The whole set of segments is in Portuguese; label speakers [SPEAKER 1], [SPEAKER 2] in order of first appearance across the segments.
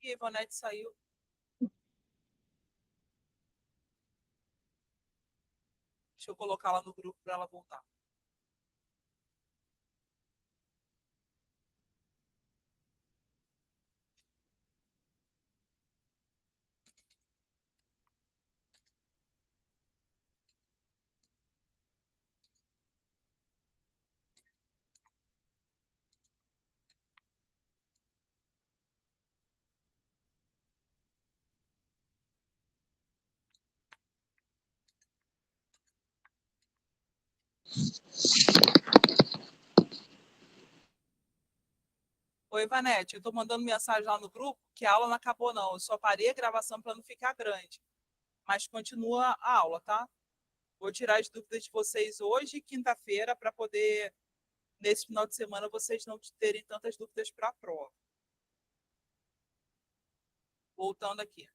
[SPEAKER 1] que a Ivonete saiu? Deixa eu colocar ela no grupo para ela voltar. Oi, Ivanete, eu estou mandando mensagem lá no grupo que a aula não acabou, não. Eu só parei a gravação para não ficar grande. Mas continua a aula, tá? Vou tirar as dúvidas de vocês hoje, quinta-feira, para poder, nesse final de semana, vocês não terem tantas dúvidas para a prova. Voltando aqui.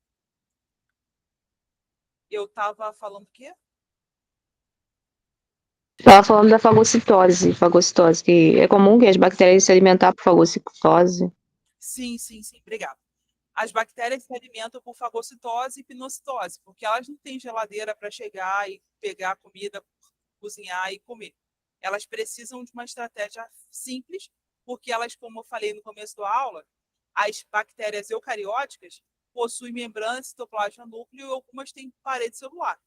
[SPEAKER 1] Eu estava falando o quê?
[SPEAKER 2] Estava falando da fagocitose, que é comum que as bactérias se alimentar por fagocitose.
[SPEAKER 1] Sim, sim, sim. Obrigada. As bactérias se alimentam por fagocitose e pinocitose, porque elas não têm geladeira para chegar e pegar a comida, cozinhar e comer. Elas precisam de uma estratégia simples, porque elas, como eu falei no começo da aula, as bactérias eucarióticas possuem membrana, citoplasma, núcleo e algumas têm parede celular.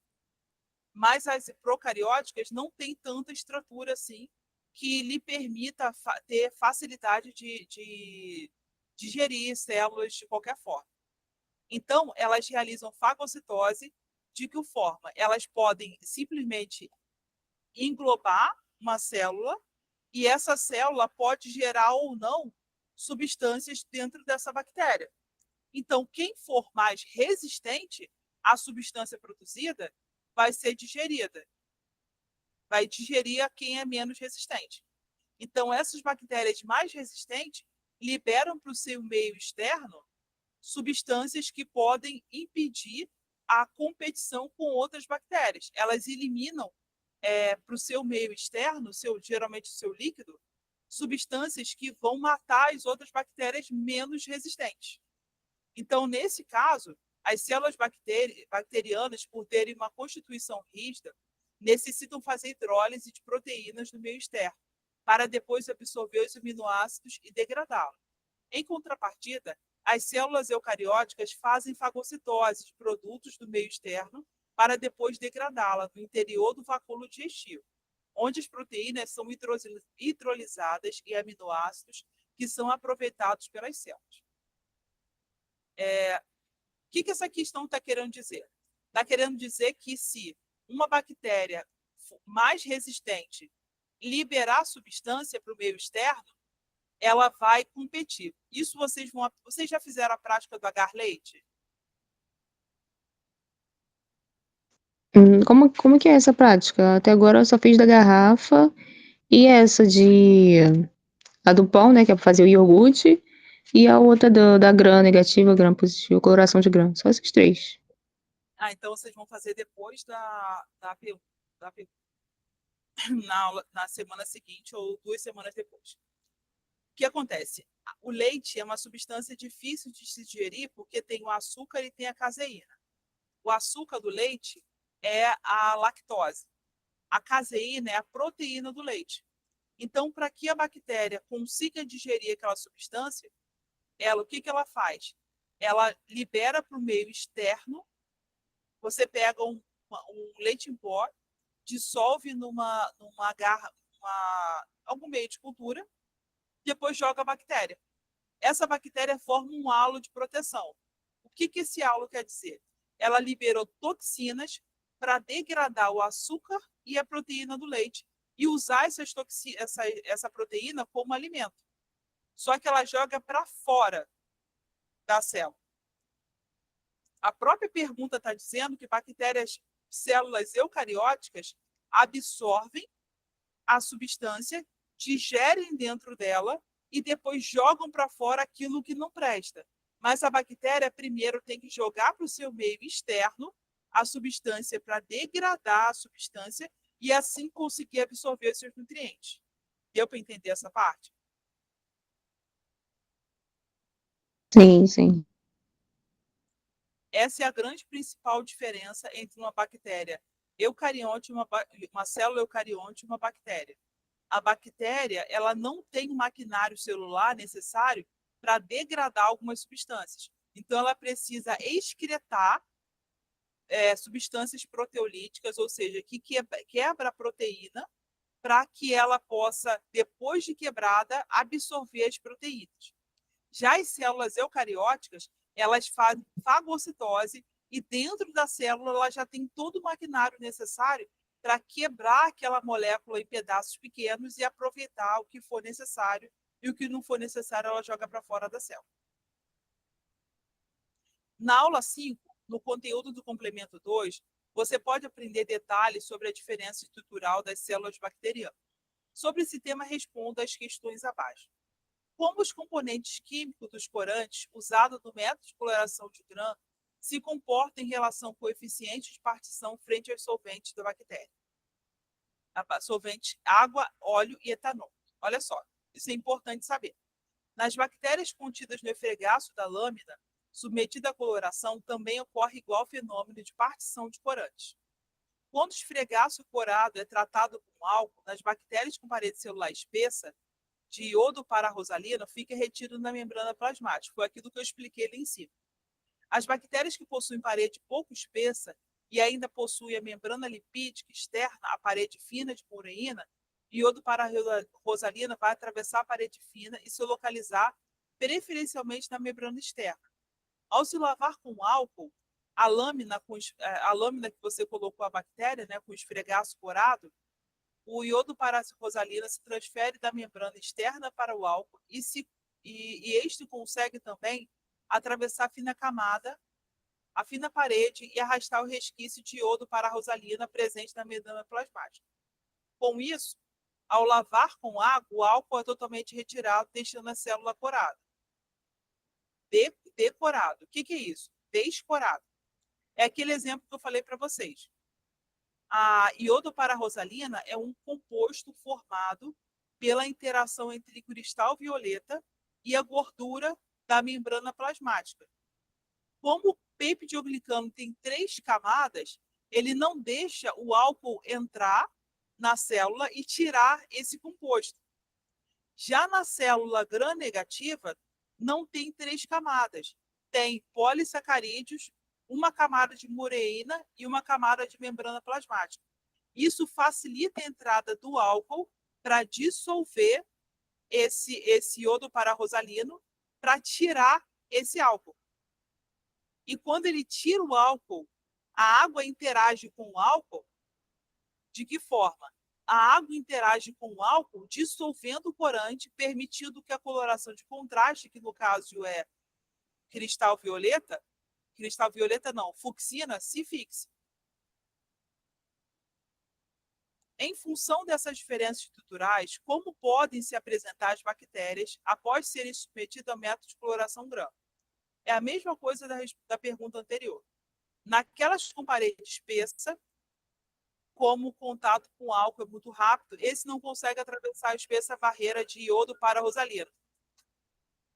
[SPEAKER 1] Mas as procarióticas não têm tanta estrutura assim que lhe permita ter facilidade de digerir células de qualquer forma. Então, elas realizam fagocitose. De que forma? Elas podem simplesmente englobar uma célula e essa célula pode gerar ou não substâncias dentro dessa bactéria. Então, quem for mais resistente à substância produzida vai ser digerida. Vai digerir a quem é menos resistente. Então, essas bactérias mais resistentes liberam para o seu meio externo substâncias que podem impedir a competição com outras bactérias. Elas eliminam para o seu meio externo, geralmente o seu líquido, substâncias que vão matar as outras bactérias menos resistentes. Então, nesse caso, as células bacterianas, por terem uma constituição rígida, necessitam fazer hidrólise de proteínas no meio externo, para depois absorver os aminoácidos e degradá-los. Em contrapartida, as células eucarióticas fazem fagocitose de produtos do meio externo para depois degradá-la no interior do vacúolo digestivo, onde as proteínas são hidrolisadas e aminoácidos que são aproveitados pelas células. O que essa questão está querendo dizer? Está querendo dizer que se uma bactéria mais resistente liberar substância para o meio externo, ela vai competir. Isso vocês já fizeram a prática do agar leite?
[SPEAKER 2] Como que é essa prática? Até agora eu só fiz da garrafa e essa a do pão, né, que é pra fazer o iogurte, e a outra da gram negativa, gram positivo, coloração de gram. Só esses três.
[SPEAKER 1] Então vocês vão fazer depois da na semana seguinte ou 2 semanas depois. O que acontece? O leite é uma substância difícil de se digerir porque tem o açúcar e tem a caseína. O açúcar do leite é a lactose. A caseína é a proteína do leite. Então, para que a bactéria consiga digerir aquela substância, o que ela faz? Ela libera para o meio externo. Você pega um leite em pó, dissolve numa garra, algum meio de cultura, depois joga a bactéria. Essa bactéria forma um halo de proteção. O que esse halo quer dizer? Ela liberou toxinas para degradar o açúcar e a proteína do leite e usar essa proteína como alimento. Só que ela joga para fora da célula. A própria pergunta está dizendo que células eucarióticas, absorvem a substância, digerem dentro dela e depois jogam para fora aquilo que não presta. Mas a bactéria primeiro tem que jogar para o seu meio externo a substância para degradar a substância e assim conseguir absorver os seus nutrientes. Deu para entender essa parte?
[SPEAKER 2] Sim, sim.
[SPEAKER 1] Essa é a grande principal diferença entre uma bactéria eucarionte, uma célula eucarionte e uma bactéria. A bactéria, ela não tem o maquinário celular necessário para degradar algumas substâncias. Então, ela precisa excretar substâncias proteolíticas, ou seja, que quebra a proteína para que ela possa, depois de quebrada, absorver as proteínas. Já as células eucarióticas, elas fazem fagocitose e dentro da célula ela já tem todo o maquinário necessário para quebrar aquela molécula em pedaços pequenos e aproveitar o que for necessário e o que não for necessário ela joga para fora da célula. Na aula 5, no conteúdo do complemento 2, você pode aprender detalhes sobre a diferença estrutural das células bacterianas. Sobre esse tema, responda as questões abaixo. Como os componentes químicos dos corantes usados no método de coloração de Gram se comportam em relação ao coeficiente de partição frente aos solventes da bactéria? Solvente água, óleo e etanol. Olha só, isso é importante saber. Nas bactérias contidas no esfregaço da lâmina, submetida à coloração, também ocorre igual fenômeno de partição de corantes. Quando o esfregaço corado é tratado com álcool, nas bactérias com parede celular espessa, de iodo para a rosalina, fica retido na membrana plasmática. Foi aquilo que eu expliquei ali em cima. As bactérias que possuem parede pouco espessa e ainda possuem a membrana lipídica externa, a parede fina de mureína, iodo para a rosalina vai atravessar a parede fina e se localizar preferencialmente na membrana externa. Ao se lavar com álcool, a lâmina que você colocou a bactéria, né, com o esfregaço corado, o iodo para a rosalina se transfere da membrana externa para o álcool e este consegue também atravessar a fina parede e arrastar o resquício de iodo para a rosalina presente na membrana plasmática. Com isso, ao lavar com água, o álcool é totalmente retirado, deixando a célula corada. Decorado. O que é isso? Descorado. É aquele exemplo que eu falei para vocês. A iodo para a rosalina é um composto formado pela interação entre cristal violeta e a gordura da membrana plasmática. Como o peptidoglicano tem 3 camadas, ele não deixa o álcool entrar na célula e tirar esse composto. Já na célula gram-negativa, não tem 3 camadas. Tem polissacarídeos, uma camada de mureína e uma camada de membrana plasmática. Isso facilita a entrada do álcool para dissolver esse iodo pararosalino para tirar esse álcool. E quando ele tira o álcool, a água interage com o álcool de que forma? A água interage com o álcool dissolvendo o corante, permitindo que a coloração de contraste, que no caso é cristal violeta não, fucsina, se fixe. Em função dessas diferenças estruturais, como podem se apresentar as bactérias após serem submetidas ao método de coloração Gram? É a mesma coisa da pergunta anterior. Naquelas com parede espessa, como o contato com álcool é muito rápido, esse não consegue atravessar a espessa barreira de iodo para a rosalina.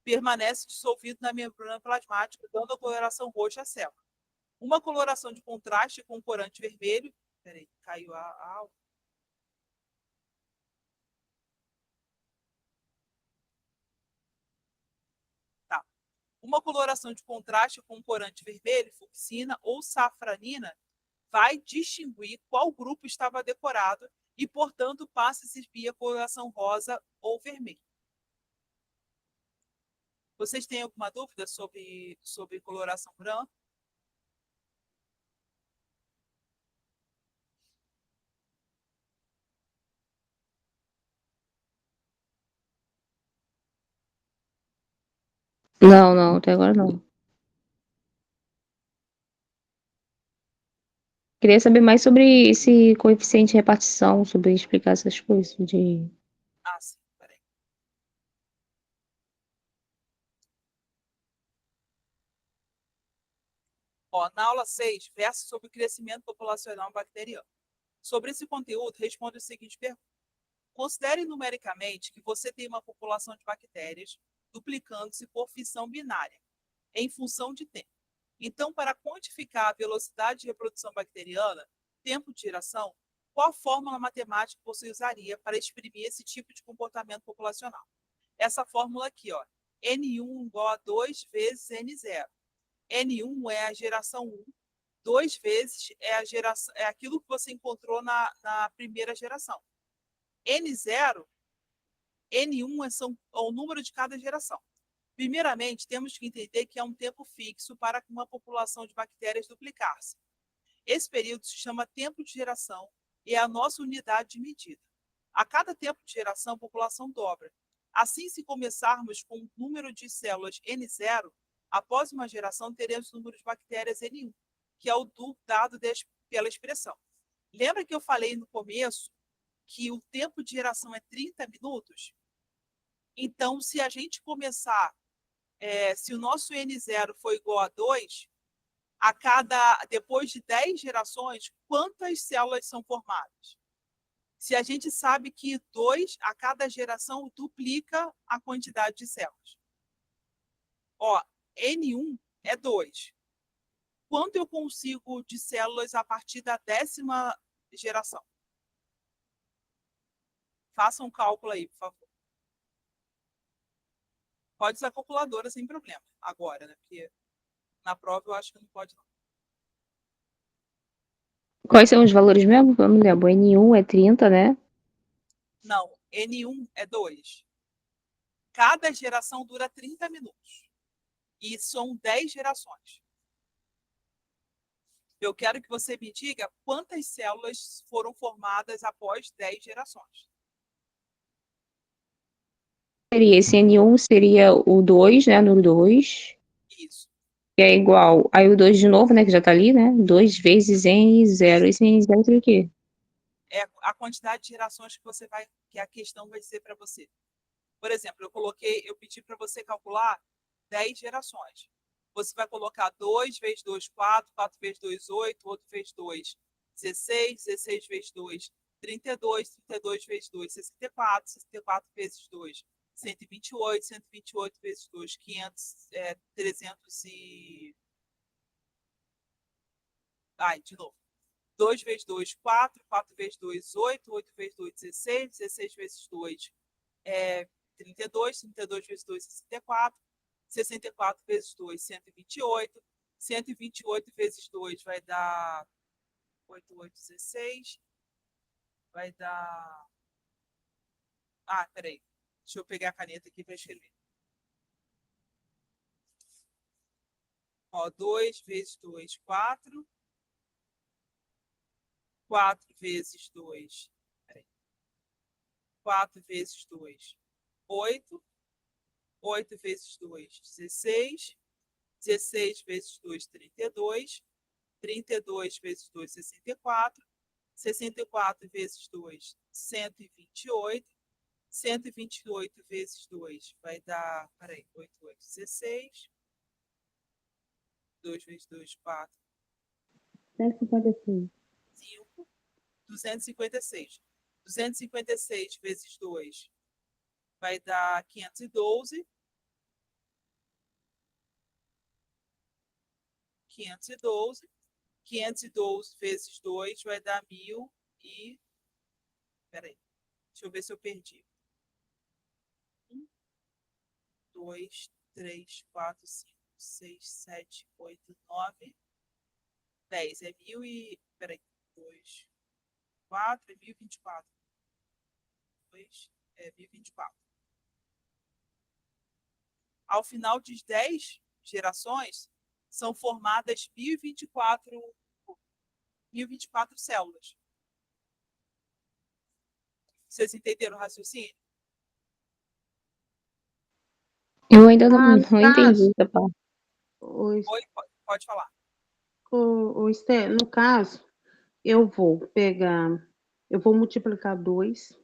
[SPEAKER 1] Permanece dissolvido na membrana plasmática, dando a coloração roxa à célula. Uma coloração de contraste com corante vermelho. Peraí, caiu a tá. Uma coloração de contraste com corante vermelho, fucsina ou safranina, vai distinguir qual grupo estava decorado e, portanto, passa a exibir a coloração rosa ou vermelho. Vocês têm alguma dúvida sobre coloração branca?
[SPEAKER 2] Não, não, até agora não. Queria saber mais sobre esse coeficiente de repartição, sobre explicar essas coisas de...
[SPEAKER 1] Ah, sim, peraí. Ó, na aula 6, verso sobre o crescimento populacional bacteriano. Sobre esse conteúdo, responde o seguinte pergunta. Considere numericamente que você tem uma população de bactérias duplicando-se por fissão binária, em função de tempo. Então, para quantificar a velocidade de reprodução bacteriana, tempo de geração, qual fórmula matemática você usaria para exprimir esse tipo de comportamento populacional? Essa fórmula aqui, ó, N1 igual a 2 vezes N0. N1 é a geração 1, 2 vezes é aquilo que você encontrou na primeira geração. N0, N1 é o número de cada geração. Primeiramente, temos que entender que é um tempo fixo para uma população de bactérias duplicar-se. Esse período se chama tempo de geração e é a nossa unidade de medida. A cada tempo de geração, a população dobra. Assim, se começarmos com um número de células N0, após uma geração teremos o número de bactérias N1, que é o dado pela expressão. Lembra que eu falei no começo que o tempo de geração é 30 minutos? Então, se a gente começar, se o nosso N0 for igual a 2, depois de 10 gerações, quantas células são formadas? Se a gente sabe que 2 a cada geração duplica a quantidade de células. Ó, N1 é 2. Quanto eu consigo de células a partir da 10ª geração? Faça um cálculo aí, por favor. Pode usar calculadora sem problema, agora, né? Porque na prova eu acho que não pode, não.
[SPEAKER 2] Quais são os valores mesmo? Eu não lembro. N1 é 30, né?
[SPEAKER 1] Não, N1 é 2. Cada geração dura 30 minutos. E são 10 gerações. Eu quero que você me diga quantas células foram formadas após 10 gerações.
[SPEAKER 2] Esse N1 seria o 2, né? No 2.
[SPEAKER 1] Isso.
[SPEAKER 2] Que é igual. Aí o 2 de novo, né? Que já tá ali, né? 2 vezes N0. Esse N0 seria o quê?
[SPEAKER 1] É a quantidade de gerações que a questão vai ser para você. Por exemplo, eu pedi para você calcular 10 gerações. Você vai colocar 2 vezes 2, 4, 4 vezes 2, 8, 8 vezes 2, 16, 16 vezes 2, 32, 32 vezes 2, 64, 64 vezes 2, 128, 128 vezes 2, 500, 300 e... Ai, de novo. 2 vezes 2, 4, 4 vezes 2, 8, 8 vezes 2, 16, 16 vezes 2, 32, 32 vezes 2, 64, 64 vezes 2, 128, 128 vezes 2 vai dar 8, 8, 16, vai dar... Ah, peraí, deixa eu pegar a caneta aqui para escrever. Ó, 2 vezes 2, 4, 4 vezes 2, peraí, 4 vezes 2, 8, 8 vezes 2, 16, 16 vezes 2, 32, 32 vezes 2, 64, 64 vezes 2, 128, 128 vezes 2 vai dar, peraí, 8, 8, 16, 2 vezes 2, 4,
[SPEAKER 2] 156.
[SPEAKER 1] 5, 256. 256 vezes 2 vai dar 512, 512, 512 vezes 2 vai dar 1000 e... Peraí, deixa eu ver se eu perdi. 1, 2, 3, 4, 5, 6, 7, 8, 9, 10. É 1000 e... Peraí, 2, 4, é 1024. 2, 1024. Ao final de 10 gerações, são formadas 1024 células. Vocês entenderam o raciocínio?
[SPEAKER 2] Eu ainda não,
[SPEAKER 3] No
[SPEAKER 2] não entendi
[SPEAKER 3] caso,
[SPEAKER 2] essa parte.
[SPEAKER 3] o,
[SPEAKER 1] Oi, pode falar.
[SPEAKER 3] Esther, no caso, eu vou multiplicar 2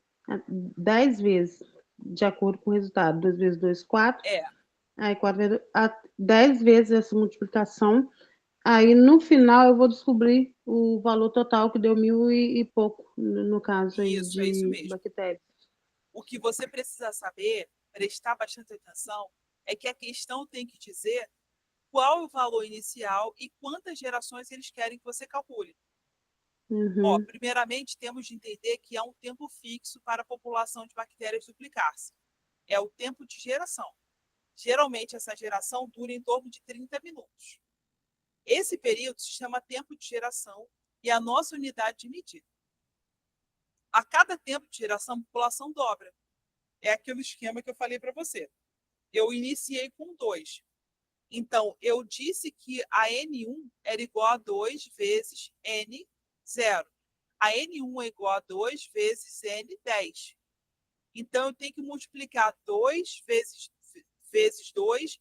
[SPEAKER 3] 10 vezes, de acordo com o resultado. 2 vezes 2, 4.
[SPEAKER 1] É,
[SPEAKER 3] Aí 4 vezes, 10 vezes essa multiplicação. Aí no final eu vou descobrir o valor total, que deu 1000 e pouco, no caso aí
[SPEAKER 1] isso, é isso
[SPEAKER 3] de
[SPEAKER 1] mesmo.
[SPEAKER 3] bactérias.
[SPEAKER 1] O que você precisa saber, prestar bastante atenção, é que a questão tem que dizer qual é o valor inicial e quantas gerações eles querem que você calcule.
[SPEAKER 3] Uhum.
[SPEAKER 1] Primeiramente, temos de entender que há um tempo fixo para a população de bactérias duplicar-se. É o tempo de geração. Geralmente, essa geração dura em torno de 30 minutos. Esse período se chama tempo de geração e é a nossa unidade de medida. A cada tempo de geração, a população dobra. É aquele esquema que eu falei para você. Eu iniciei com 2. Então, eu disse que a N1 era igual a 2 vezes N0. A N1 é igual a 2 vezes N10. Então, eu tenho que multiplicar 2 vezes 2,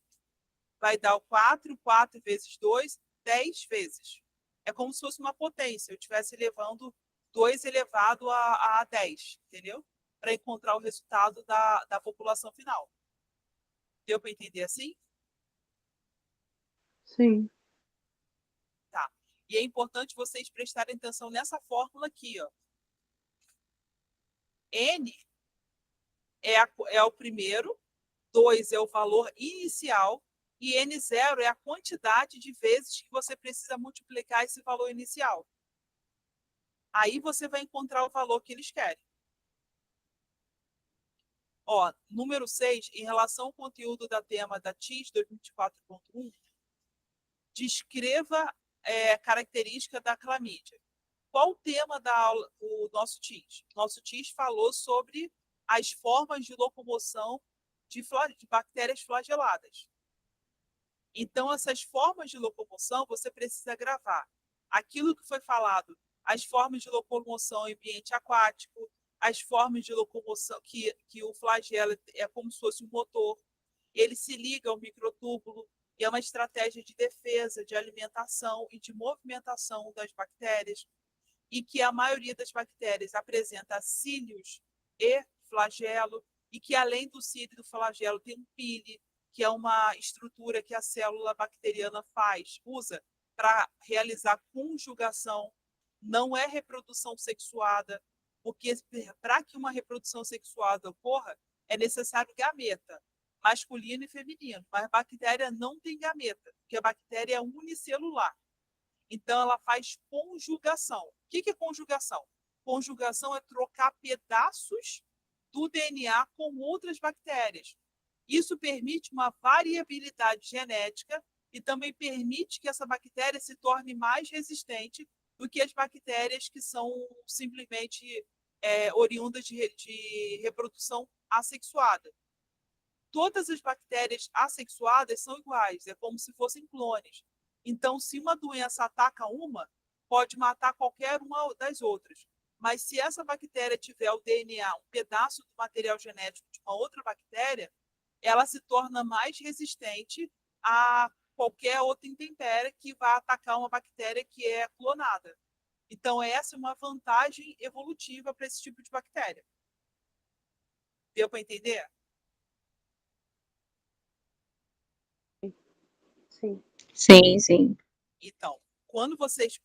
[SPEAKER 1] vai dar o 4, 4 vezes 2, 10 vezes. É como se fosse uma potência, eu estivesse elevando 2 elevado a 10, entendeu? Para encontrar o resultado da população final. Deu para entender assim?
[SPEAKER 3] Sim.
[SPEAKER 1] Tá. E é importante vocês prestarem atenção nessa fórmula aqui, ó. N é o primeiro, 2 é o valor inicial e N0 é a quantidade de vezes que você precisa multiplicar esse valor inicial. Aí você vai encontrar o valor que eles querem. Número 6, em relação ao conteúdo da tema da TIS 2024.1, descreva característica da clamídia. Qual o tema da aula do nosso TIS? Nosso TIS falou sobre as formas de locomoção de bactérias flageladas. Então, essas formas de locomoção, você precisa gravar aquilo que foi falado, as formas de locomoção em ambiente aquático, as formas de locomoção que o flagelo é como se fosse um motor, ele se liga ao microtúbulo, e é uma estratégia de defesa, de alimentação e de movimentação das bactérias, e que a maioria das bactérias apresenta cílios e flagelo, e que além do cílio e do flagelo tem um pile, que é uma estrutura que a célula bacteriana usa para realizar conjugação, não é reprodução sexuada, porque para que uma reprodução sexuada ocorra, é necessário gameta, masculino e feminino, mas a bactéria não tem gameta, porque a bactéria é unicelular. Então, ela faz conjugação. O que é conjugação? Conjugação é trocar pedaços do DNA com outras bactérias. Isso permite uma variabilidade genética e também permite que essa bactéria se torne mais resistente do que as bactérias que são simplesmente oriundas de reprodução assexuada. Todas as bactérias assexuadas são iguais, é como se fossem clones. Então, se uma doença ataca uma, pode matar qualquer uma das outras. Mas se essa bactéria tiver o DNA, um pedaço do material genético de uma outra bactéria, ela se torna mais resistente a qualquer outra intempérie que vá atacar uma bactéria que é clonada. Então, essa é uma vantagem evolutiva para esse tipo de bactéria. Deu para entender?
[SPEAKER 3] Sim.
[SPEAKER 2] Sim, sim.
[SPEAKER 1] Então,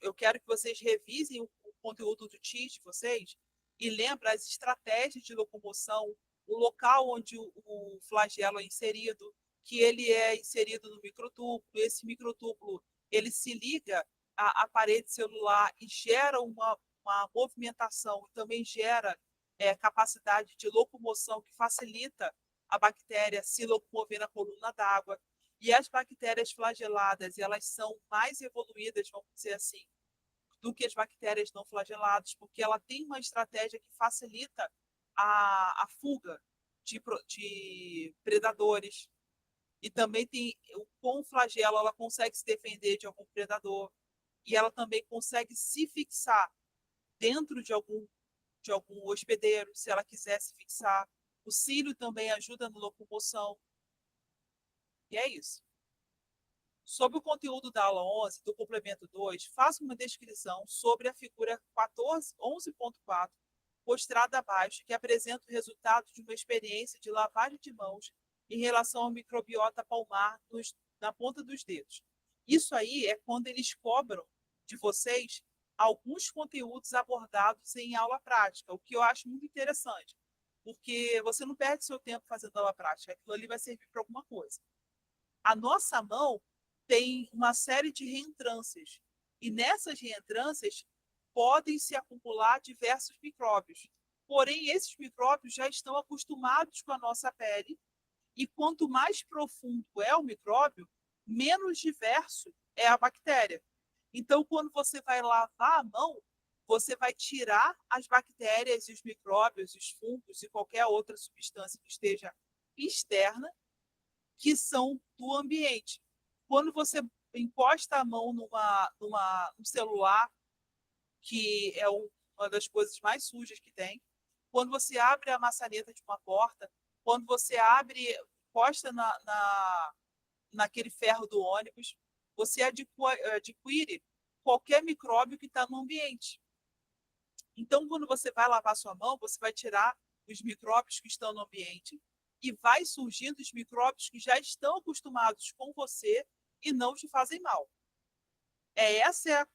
[SPEAKER 1] eu quero que vocês revisem o conteúdo do TIS de vocês e lembrem as estratégias de locomoção, o local onde o flagelo é inserido, que ele é inserido no microtúbulo, esse microtúbulo ele se liga à parede celular e gera uma movimentação, também gera capacidade de locomoção que facilita a bactéria se locomover na coluna d'água. E as bactérias flageladas, elas são mais evoluídas, vamos dizer assim, do que as bactérias não flageladas, porque ela tem uma estratégia que facilita a fuga de predadores. E também com o flagelo, ela consegue se defender de algum predador. E ela também consegue se fixar dentro de algum hospedeiro, se ela quiser se fixar. O cílio também ajuda na locomoção. E é isso. Sobre o conteúdo da aula 11, do complemento 2, faça uma descrição sobre a figura 11.4, mostrada abaixo, que apresenta o resultado de uma experiência de lavagem de mãos em relação ao microbiota palmar na ponta dos dedos. Isso aí é quando eles cobram de vocês alguns conteúdos abordados em aula prática, o que eu acho muito interessante, porque você não perde seu tempo fazendo aula prática, aquilo ali vai servir para alguma coisa. A nossa mão tem uma série de reentrâncias. E nessas reentrâncias podem se acumular diversos micróbios. Porém, esses micróbios já estão acostumados com a nossa pele, e quanto mais profundo é o micróbio, menos diverso é a bactéria. Então, quando você vai lavar a mão, você vai tirar as bactérias e os micróbios, os fungos e qualquer outra substância que esteja externa, que são do ambiente. Quando você encosta a mão num celular, que é uma das coisas mais sujas que tem, quando você abre a maçaneta de uma porta, quando você encosta naquele ferro do ônibus, você adquire qualquer micróbio que está no ambiente. Então, quando você vai lavar sua mão, você vai tirar os micróbios que estão no ambiente e vai surgindo os micróbios que já estão acostumados com você e não te fazem mal. Esse é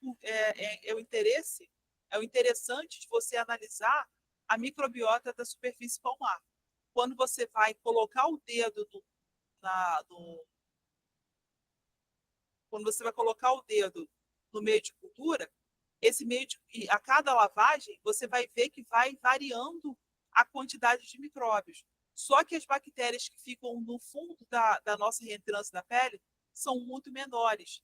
[SPEAKER 1] o interesse, é o interessante de você analisar a microbiota da superfície palmar. Quando você vai colocar o dedo quando você vai colocar o dedo no meio de cultura, a cada lavagem, você vai ver que vai variando a quantidade de micróbios. Só que as bactérias que ficam no fundo da nossa reentrância da pele são muito menores.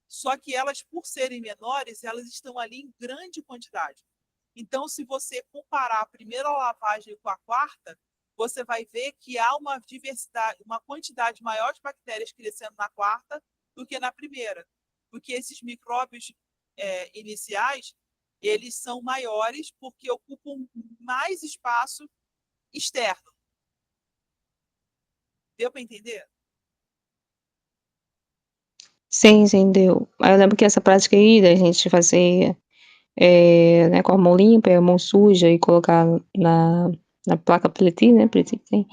[SPEAKER 1] Só que elas, por serem menores, elas estão ali em grande quantidade. Então, se você comparar a primeira lavagem com a quarta, você vai ver que há uma diversidade, uma quantidade maior de bactérias crescendo na quarta do que na primeira. Porque esses micróbios iniciais, eles são maiores porque ocupam mais espaço externo. Deu para entender?
[SPEAKER 2] Sim, entendeu. Aí eu lembro que essa prática aí da gente fazer, né, com a mão limpa e a mão suja e colocar na placa Pellet, né, Pellet que tem,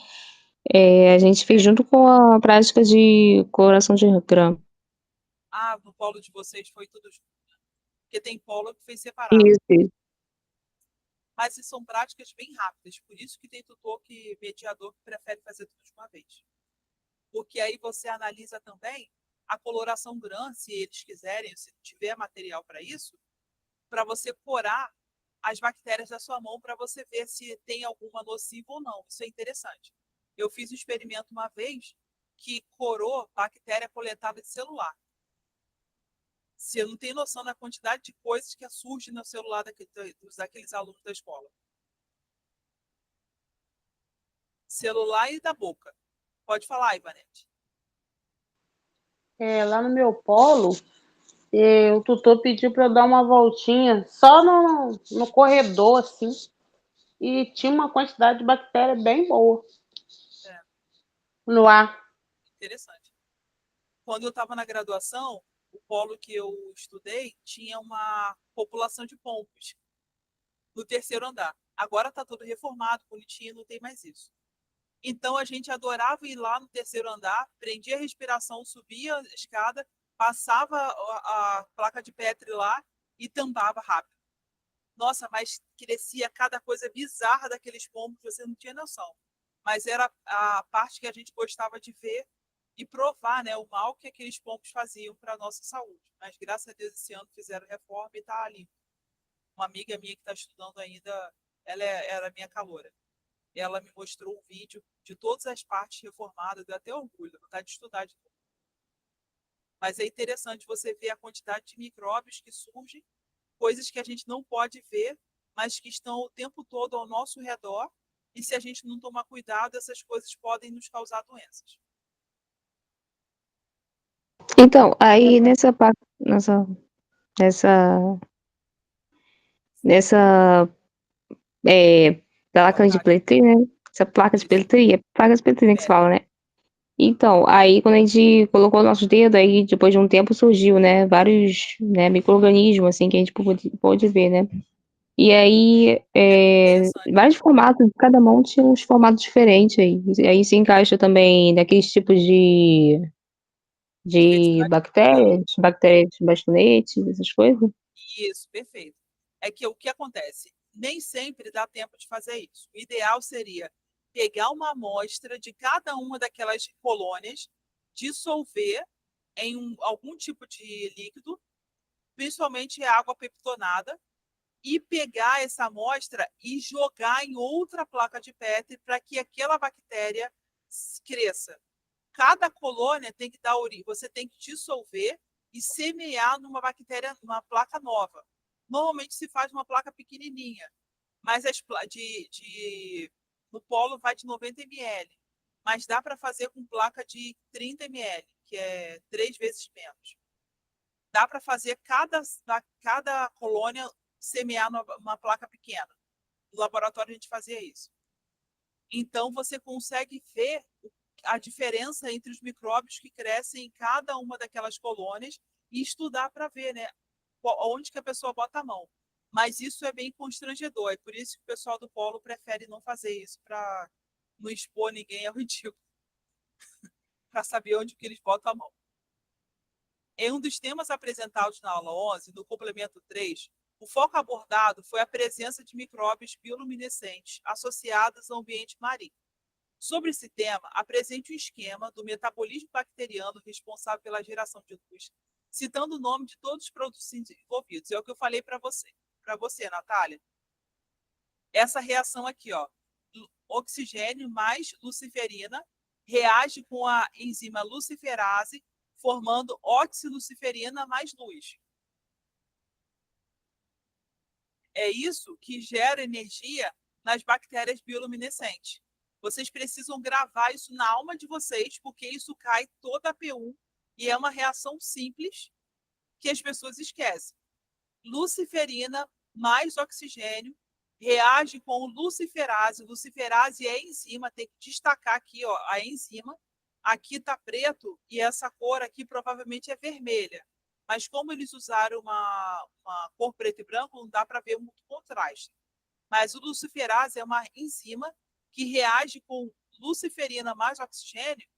[SPEAKER 2] a gente fez junto com a prática de coloração de grã.
[SPEAKER 1] Ah, no polo de vocês foi tudo junto. Porque tem polo que fez separado.
[SPEAKER 2] Isso.
[SPEAKER 1] Mas são práticas bem rápidas. Por isso que tem mediador que prefere fazer tudo de uma vez. Porque aí você analisa também a coloração grã, se eles quiserem, se tiver material para isso, para você corar as bactérias da sua mão para você ver se tem alguma nociva ou não. Isso é interessante. Eu fiz um experimento uma vez que corou bactéria coletada de celular. Você não tem noção da quantidade de coisas que surgem no celular daqueles alunos da escola. Celular e da boca. Pode falar, Ivanete.
[SPEAKER 3] Lá no meu polo, o tutor pediu para eu dar uma voltinha só no corredor, assim, e tinha uma quantidade de bactéria bem boa no ar.
[SPEAKER 1] Interessante. Quando eu estava na graduação, o polo que eu estudei tinha uma população de pombos no terceiro andar. Agora está tudo reformado, bonitinho, não tem mais isso. Então a gente adorava ir lá no terceiro andar, prendia a respiração, subia a escada, passava a placa de Petri lá e tampava rápido. Nossa, mas crescia cada coisa bizarra daqueles pombos, você não tinha noção. Mas era a parte que a gente gostava de ver e provar, né, o mal que aqueles pombos faziam para a nossa saúde. Mas graças a Deus esse ano fizeram reforma e está ali. Uma amiga minha que está estudando ainda, ela era minha caloura. Ela me mostrou um vídeo de todas as partes reformadas, deu até orgulho, vontade de estudar de novo. Mas é interessante você ver a quantidade de micróbios que surgem, coisas que a gente não pode ver, mas que estão o tempo todo ao nosso redor, e se a gente não tomar cuidado, essas coisas podem nos causar doenças.
[SPEAKER 2] Então, aí nessa placa de Pellet, né? Essa placa de Pellet, é placa de Pellet, né, que se fala, né? Então, aí quando a gente colocou o nosso dedo, aí depois de um tempo surgiu, né, vários, né, micro-organismos, assim, que a gente pôde ver, né? E aí, vários formatos, cada mão tinha uns formatos diferentes aí. E aí se encaixa também naqueles tipos de bactérias bastonetes, essas coisas.
[SPEAKER 1] Isso, perfeito. É que o que acontece? Nem sempre dá tempo de fazer isso. O ideal seria pegar uma amostra de cada uma daquelas colônias, dissolver em algum tipo de líquido, principalmente água peptonada, e pegar essa amostra e jogar em outra placa de Petri para que aquela bactéria cresça. Cada colônia tem que dar origem, você tem que dissolver e semear numa bactéria, numa placa nova. Normalmente se faz uma placa pequenininha, mas no polo vai de 90 ml, mas dá para fazer com placa de 30 ml, que é 3 vezes menos. Dá para fazer cada colônia semear numa placa pequena. No laboratório a gente fazia isso. Então você consegue ver a diferença entre os micróbios que crescem em cada uma daquelas colônias e estudar para ver, né, onde que a pessoa bota a mão. Mas isso é bem constrangedor, é por isso que o pessoal do polo prefere não fazer isso, para não expor ninguém ao ridículo, para saber onde que eles botam a mão. Em um dos temas apresentados na aula 11, no complemento 3, o foco abordado foi a presença de micróbios bioluminescentes associados ao ambiente marinho. Sobre esse tema, apresente um esquema do metabolismo bacteriano responsável pela geração de luz, citando o nome de todos os produtos envolvidos. É o que eu falei para você, Natália. Essa reação aqui, ó, oxigênio mais luciferina, reage com a enzima luciferase, formando oxiluciferina mais luz. É isso que gera energia nas bactérias bioluminescentes. Vocês precisam gravar isso na alma de vocês, porque isso cai toda a P1 e é uma reação simples que as pessoas esquecem. Luciferina mais oxigênio reage com luciferase. Luciferase é enzima, tem que destacar aqui, ó, a enzima. Aqui está preto e essa cor aqui provavelmente é vermelha. Mas como eles usaram uma cor preto e branco, não dá para ver muito contraste. Mas o luciferase é uma enzima que reage com luciferina mais oxigênio,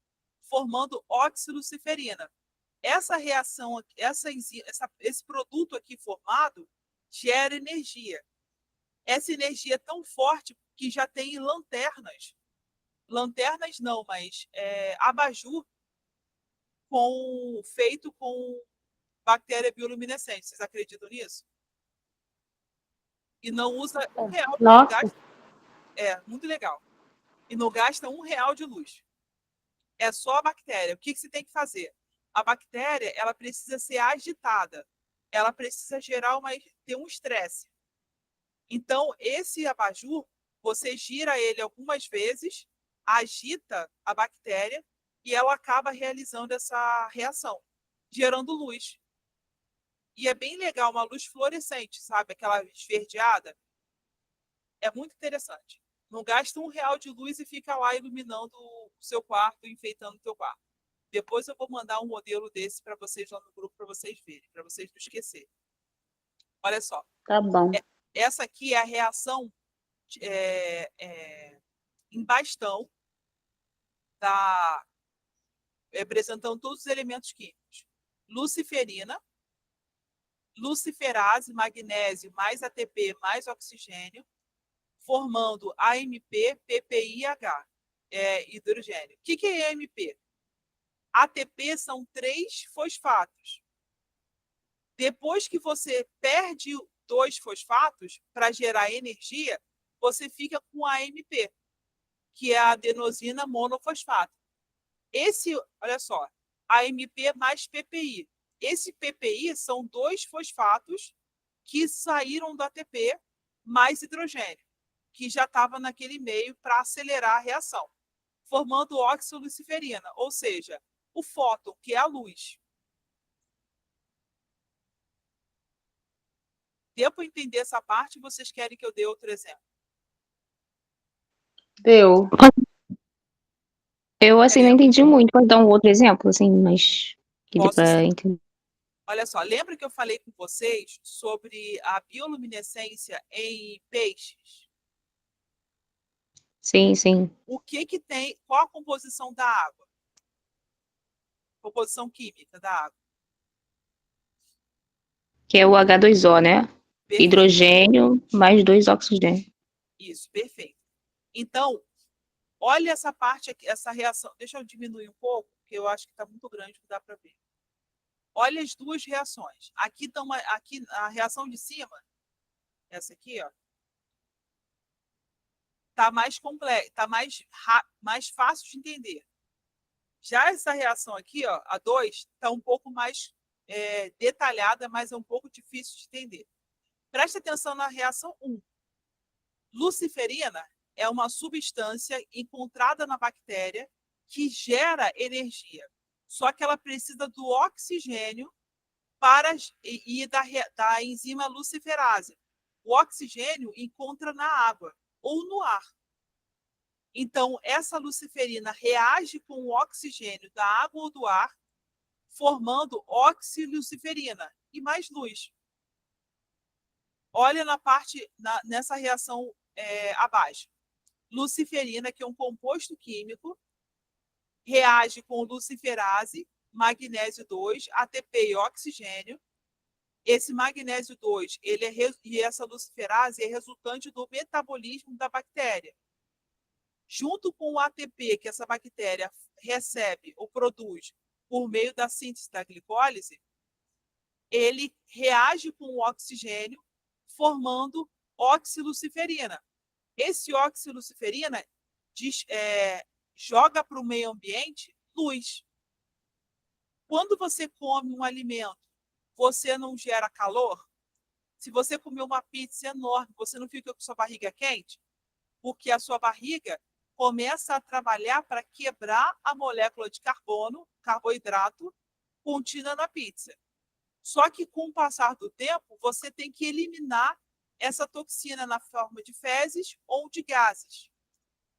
[SPEAKER 1] formando oxiluciferina. Essa reação, esse produto aqui formado gera energia. Essa energia é tão forte que já tem lanternas não, mas abajur feito com bactéria bioluminescente. Vocês acreditam nisso? E não usa R$1.
[SPEAKER 3] Nossa.
[SPEAKER 1] Muito legal. E não gasta R$1 de luz. É só a bactéria. O que você tem que fazer? A bactéria, ela precisa ser agitada. Ela precisa ter um estresse. Então, esse abajur, você gira ele algumas vezes, agita a bactéria e ela acaba realizando essa reação, gerando luz. E é bem legal, uma luz fluorescente, sabe? Aquela esverdeada. É muito interessante. Não gasta R$1 de luz e fica lá iluminando o seu quarto, enfeitando o seu quarto. Depois eu vou mandar um modelo desse para vocês lá no grupo, para vocês verem, para vocês não esquecerem. Olha só.
[SPEAKER 3] Tá bom.
[SPEAKER 1] Essa aqui é a reação em bastão, representando todos os elementos químicos. Luciferina, luciferase, magnésio, mais ATP, mais oxigênio, formando AMP, PPIH, hidrogênio. O que é AMP? ATP são 3 fosfatos. Depois que você perde 2 fosfatos para gerar energia, você fica com AMP, que é a adenosina monofosfato. Olha só, AMP mais PPI. Esse PPI são 2 fosfatos que saíram do ATP mais hidrogênio, que já estava naquele meio para acelerar a reação, formando oxoluciferina, ou seja, o fóton, que é a luz. Deu para entender essa parte? Vocês querem que eu dê outro exemplo?
[SPEAKER 3] Deu.
[SPEAKER 2] Eu, assim, não entendi muito. Pode dar um outro exemplo, assim, mas que dê
[SPEAKER 1] Posso
[SPEAKER 2] pra
[SPEAKER 1] sim.
[SPEAKER 2] entender.
[SPEAKER 1] Olha só, lembra que eu falei com vocês sobre a bioluminescência em peixes?
[SPEAKER 2] Sim, sim.
[SPEAKER 1] O que tem? Qual a composição da água? Composição química da água.
[SPEAKER 2] Que é o H2O, né?
[SPEAKER 1] Perfeito.
[SPEAKER 2] Hidrogênio mais 2 oxigênio.
[SPEAKER 1] Isso, perfeito. Então, olha essa parte aqui, essa reação. Deixa eu diminuir um pouco, porque eu acho que está muito grande, não dá para ver. Olha as duas reações. Aqui a reação de cima, essa aqui, ó, tá mais complexa, tá mais fácil de entender. Já essa reação aqui, ó, a 2, está um pouco mais detalhada, mas é um pouco difícil de entender. Preste atenção na reação 1. Luciferina é uma substância encontrada na bactéria que gera energia, só que ela precisa do oxigênio e da enzima luciferase. O oxigênio encontra na água ou no ar. Então, essa luciferina reage com o oxigênio da água ou do ar, formando oxiluciferina e mais luz. Olha nessa reação abaixo. Luciferina, que é um composto químico, reage com luciferase, magnésio 2, ATP e oxigênio. Esse magnésio 2 e essa luciferase é resultante do metabolismo da bactéria. Junto com o ATP que essa bactéria recebe ou produz por meio da síntese da glicólise, ele reage com o oxigênio, formando oxiluciferina. Esse oxiluciferina joga para o meio ambiente luz. Quando você come um alimento, você não gera calor? Se você comer uma pizza enorme, você não fica com sua barriga quente? Porque a sua barriga começa a trabalhar para quebrar a molécula de carboidrato, contida na pizza. Só que, com o passar do tempo, você tem que eliminar essa toxina na forma de fezes ou de gases.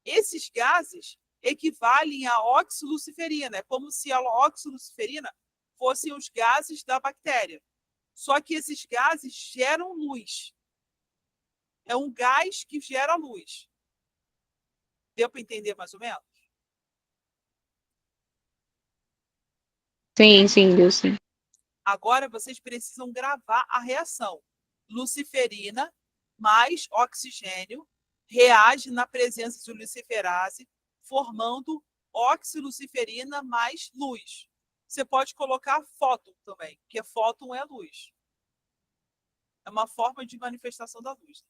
[SPEAKER 1] Esses gases equivalem à oxiluciferina. É como se a oxiluciferina fossem os gases da bactéria. Só que esses gases geram luz. É um gás que gera luz. Deu para entender mais ou menos?
[SPEAKER 2] Sim, deu sim.
[SPEAKER 1] Agora vocês precisam gravar a reação. Luciferina mais oxigênio reage na presença de luciferase, formando oxiluciferina mais luz. Você pode colocar fóton também, porque fóton é luz. É uma forma de manifestação da luz.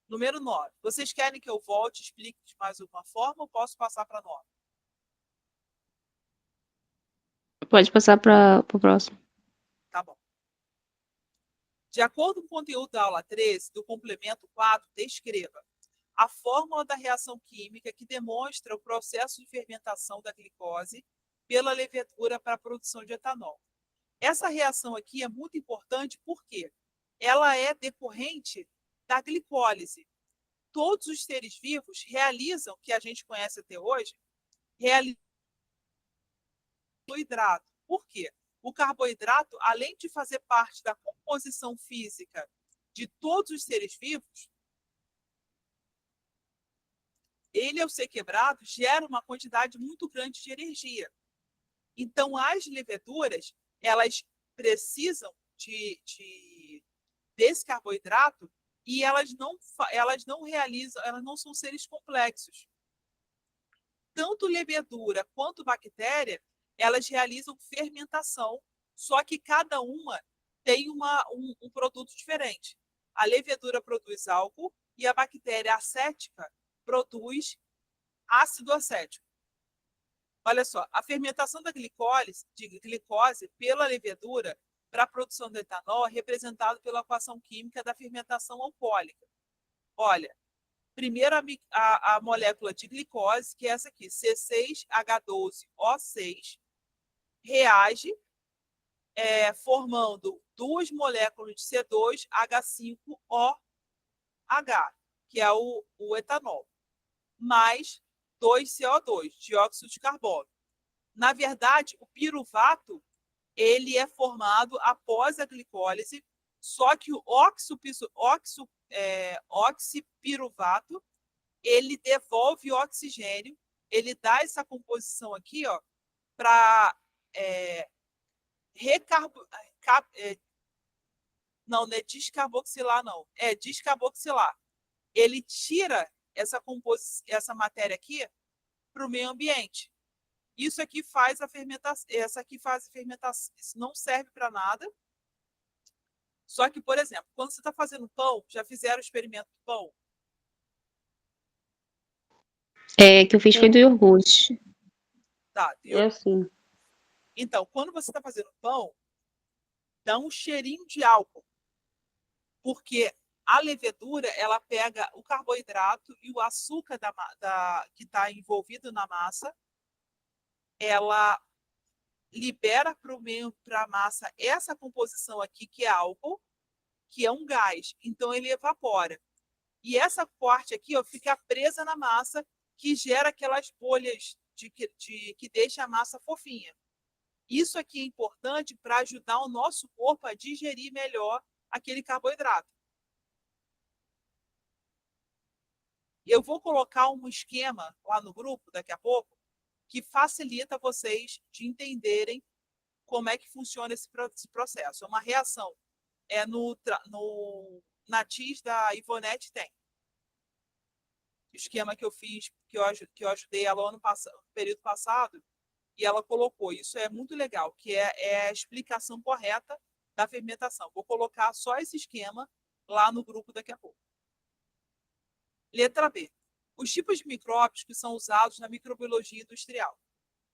[SPEAKER 1] Número 9. Vocês querem que eu volte e explique de mais alguma forma ou posso passar para 9?
[SPEAKER 2] Pode passar para o próximo.
[SPEAKER 1] Tá bom. De acordo com o conteúdo da aula 13, do complemento 4, descreva a fórmula da reação química que demonstra o processo de fermentação da glicose pela levedura para a produção de etanol. Essa reação aqui é muito importante porque ela é decorrente da glicólise. Todos os seres vivos realizam, que a gente conhece até hoje, realizam carboidrato. Por quê? O carboidrato, além de fazer parte da composição física de todos os seres vivos, ele, ao ser quebrado, gera uma quantidade muito grande de energia. Então, as leveduras, elas precisam desse carboidrato e elas não realizam, elas não são seres complexos. Tanto levedura quanto bactéria, elas realizam fermentação, só que cada uma tem um produto diferente. A levedura produz álcool e a bactéria acética produz ácido acético. Olha só, a fermentação da glicose pela levedura para a produção de etanol é representada pela equação química da fermentação alcoólica. Olha, primeiro a molécula de glicose, que é essa aqui, C6H12O6, reage formando duas moléculas de C2H5OH, que é o etanol, mais 2CO2, dióxido de carbono. Na verdade, o piruvato ele é formado após a glicólise, só que o oxipiruvato ele devolve oxigênio, ele dá essa composição aqui, ó, para não é descarboxilar, não. É descarboxilar. Ele tira essa matéria aqui para o meio ambiente. Isso aqui faz a fermentação, essa aqui faz a fermentação, isso não serve para nada. Só que, por exemplo, quando você está fazendo pão, já fizeram o experimento do pão?
[SPEAKER 2] É, que eu fiz foi do
[SPEAKER 3] Sim,
[SPEAKER 2] iogurte.
[SPEAKER 1] Tá,
[SPEAKER 3] é assim.
[SPEAKER 1] então, quando você está fazendo pão, dá um cheirinho de álcool, porque a levedura ela pega o carboidrato e o açúcar que está envolvido na massa, ela libera para a massa essa composição aqui, que é álcool, que é um gás. Então, ele evapora. E essa parte aqui ó, fica presa na massa, que gera aquelas bolhas que deixa a massa fofinha. Isso aqui é importante para ajudar o nosso corpo a digerir melhor aquele carboidrato. Eu vou colocar um esquema lá no grupo daqui a pouco que facilita vocês de entenderem como é que funciona esse processo. É uma reação. É na TIS da Ivonete tem. O esquema que eu fiz, que eu ajudei ela no período passado, e ela colocou. Isso é muito legal, que é a explicação correta da fermentação. Vou colocar só esse esquema lá no grupo daqui a pouco. Letra B. Os tipos de micróbios que são usados na microbiologia industrial.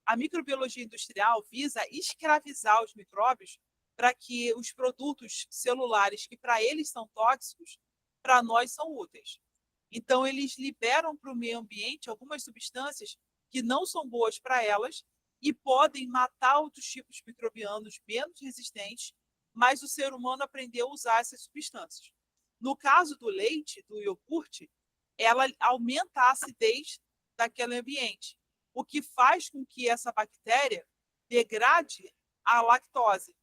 [SPEAKER 1] A microbiologia industrial visa escravizar os micróbios para que os produtos celulares que para eles são tóxicos, para nós são úteis. Então, eles liberam para o meio ambiente algumas substâncias que não são boas para elas e podem matar outros tipos microbianos menos resistentes, mas o ser humano aprendeu a usar essas substâncias. No caso do leite, do iogurte, ela aumenta a acidez daquele ambiente, o que faz com que essa bactéria degrade a lactose.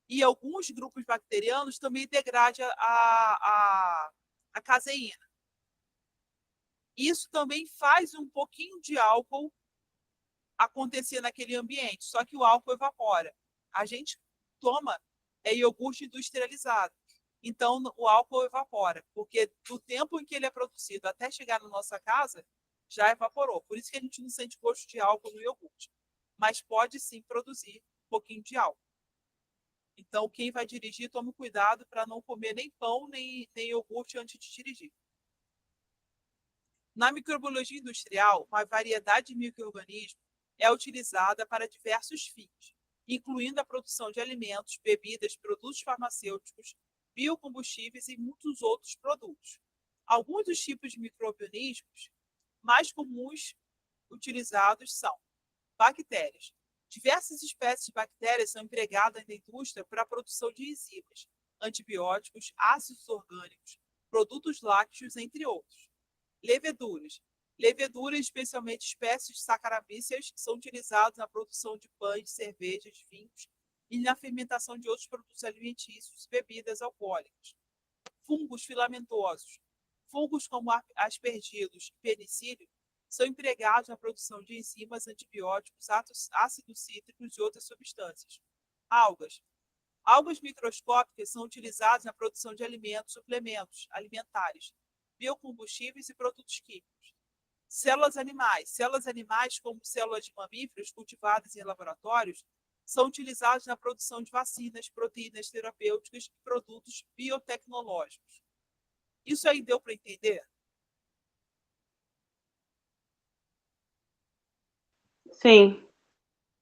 [SPEAKER 1] E alguns grupos bacterianos também degradam a caseína. Isso também faz um pouquinho de álcool acontecer naquele ambiente, só que o álcool evapora. A gente toma iogurte industrializado. Então, o álcool evapora, porque do tempo em que ele é produzido até chegar na nossa casa, já evaporou. Por isso que a gente não sente gosto de álcool no iogurte. Mas pode sim produzir um pouquinho de álcool. Então, quem vai dirigir, tome cuidado para não comer nem pão, nem iogurte antes de dirigir. Na microbiologia industrial, uma variedade de micro-organismos é utilizada para diversos fins, incluindo a produção de alimentos, bebidas, produtos farmacêuticos, biocombustíveis e muitos outros produtos. Alguns dos tipos de micro-organismos mais comuns utilizados são bactérias. Diversas espécies de bactérias são empregadas na indústria para a produção de enzimas, antibióticos, ácidos orgânicos, produtos lácteos, entre outros. Leveduras. Leveduras, especialmente espécies de saccharomyces, são utilizadas na produção de pães, cervejas, vinhos e na fermentação de outros produtos alimentícios e bebidas alcoólicas. Fungos filamentosos. Fungos como aspergilos e penicílio são empregados na produção de enzimas, antibióticos, ácidos cítricos e outras substâncias. Algas. Algas microscópicas são utilizadas na produção de alimentos, suplementos alimentares, biocombustíveis e produtos químicos. Células animais. Células animais, como células de mamíferos cultivadas em laboratórios, são utilizadas na produção de vacinas, proteínas terapêuticas e produtos biotecnológicos. Isso aí deu para entender?
[SPEAKER 3] Sim.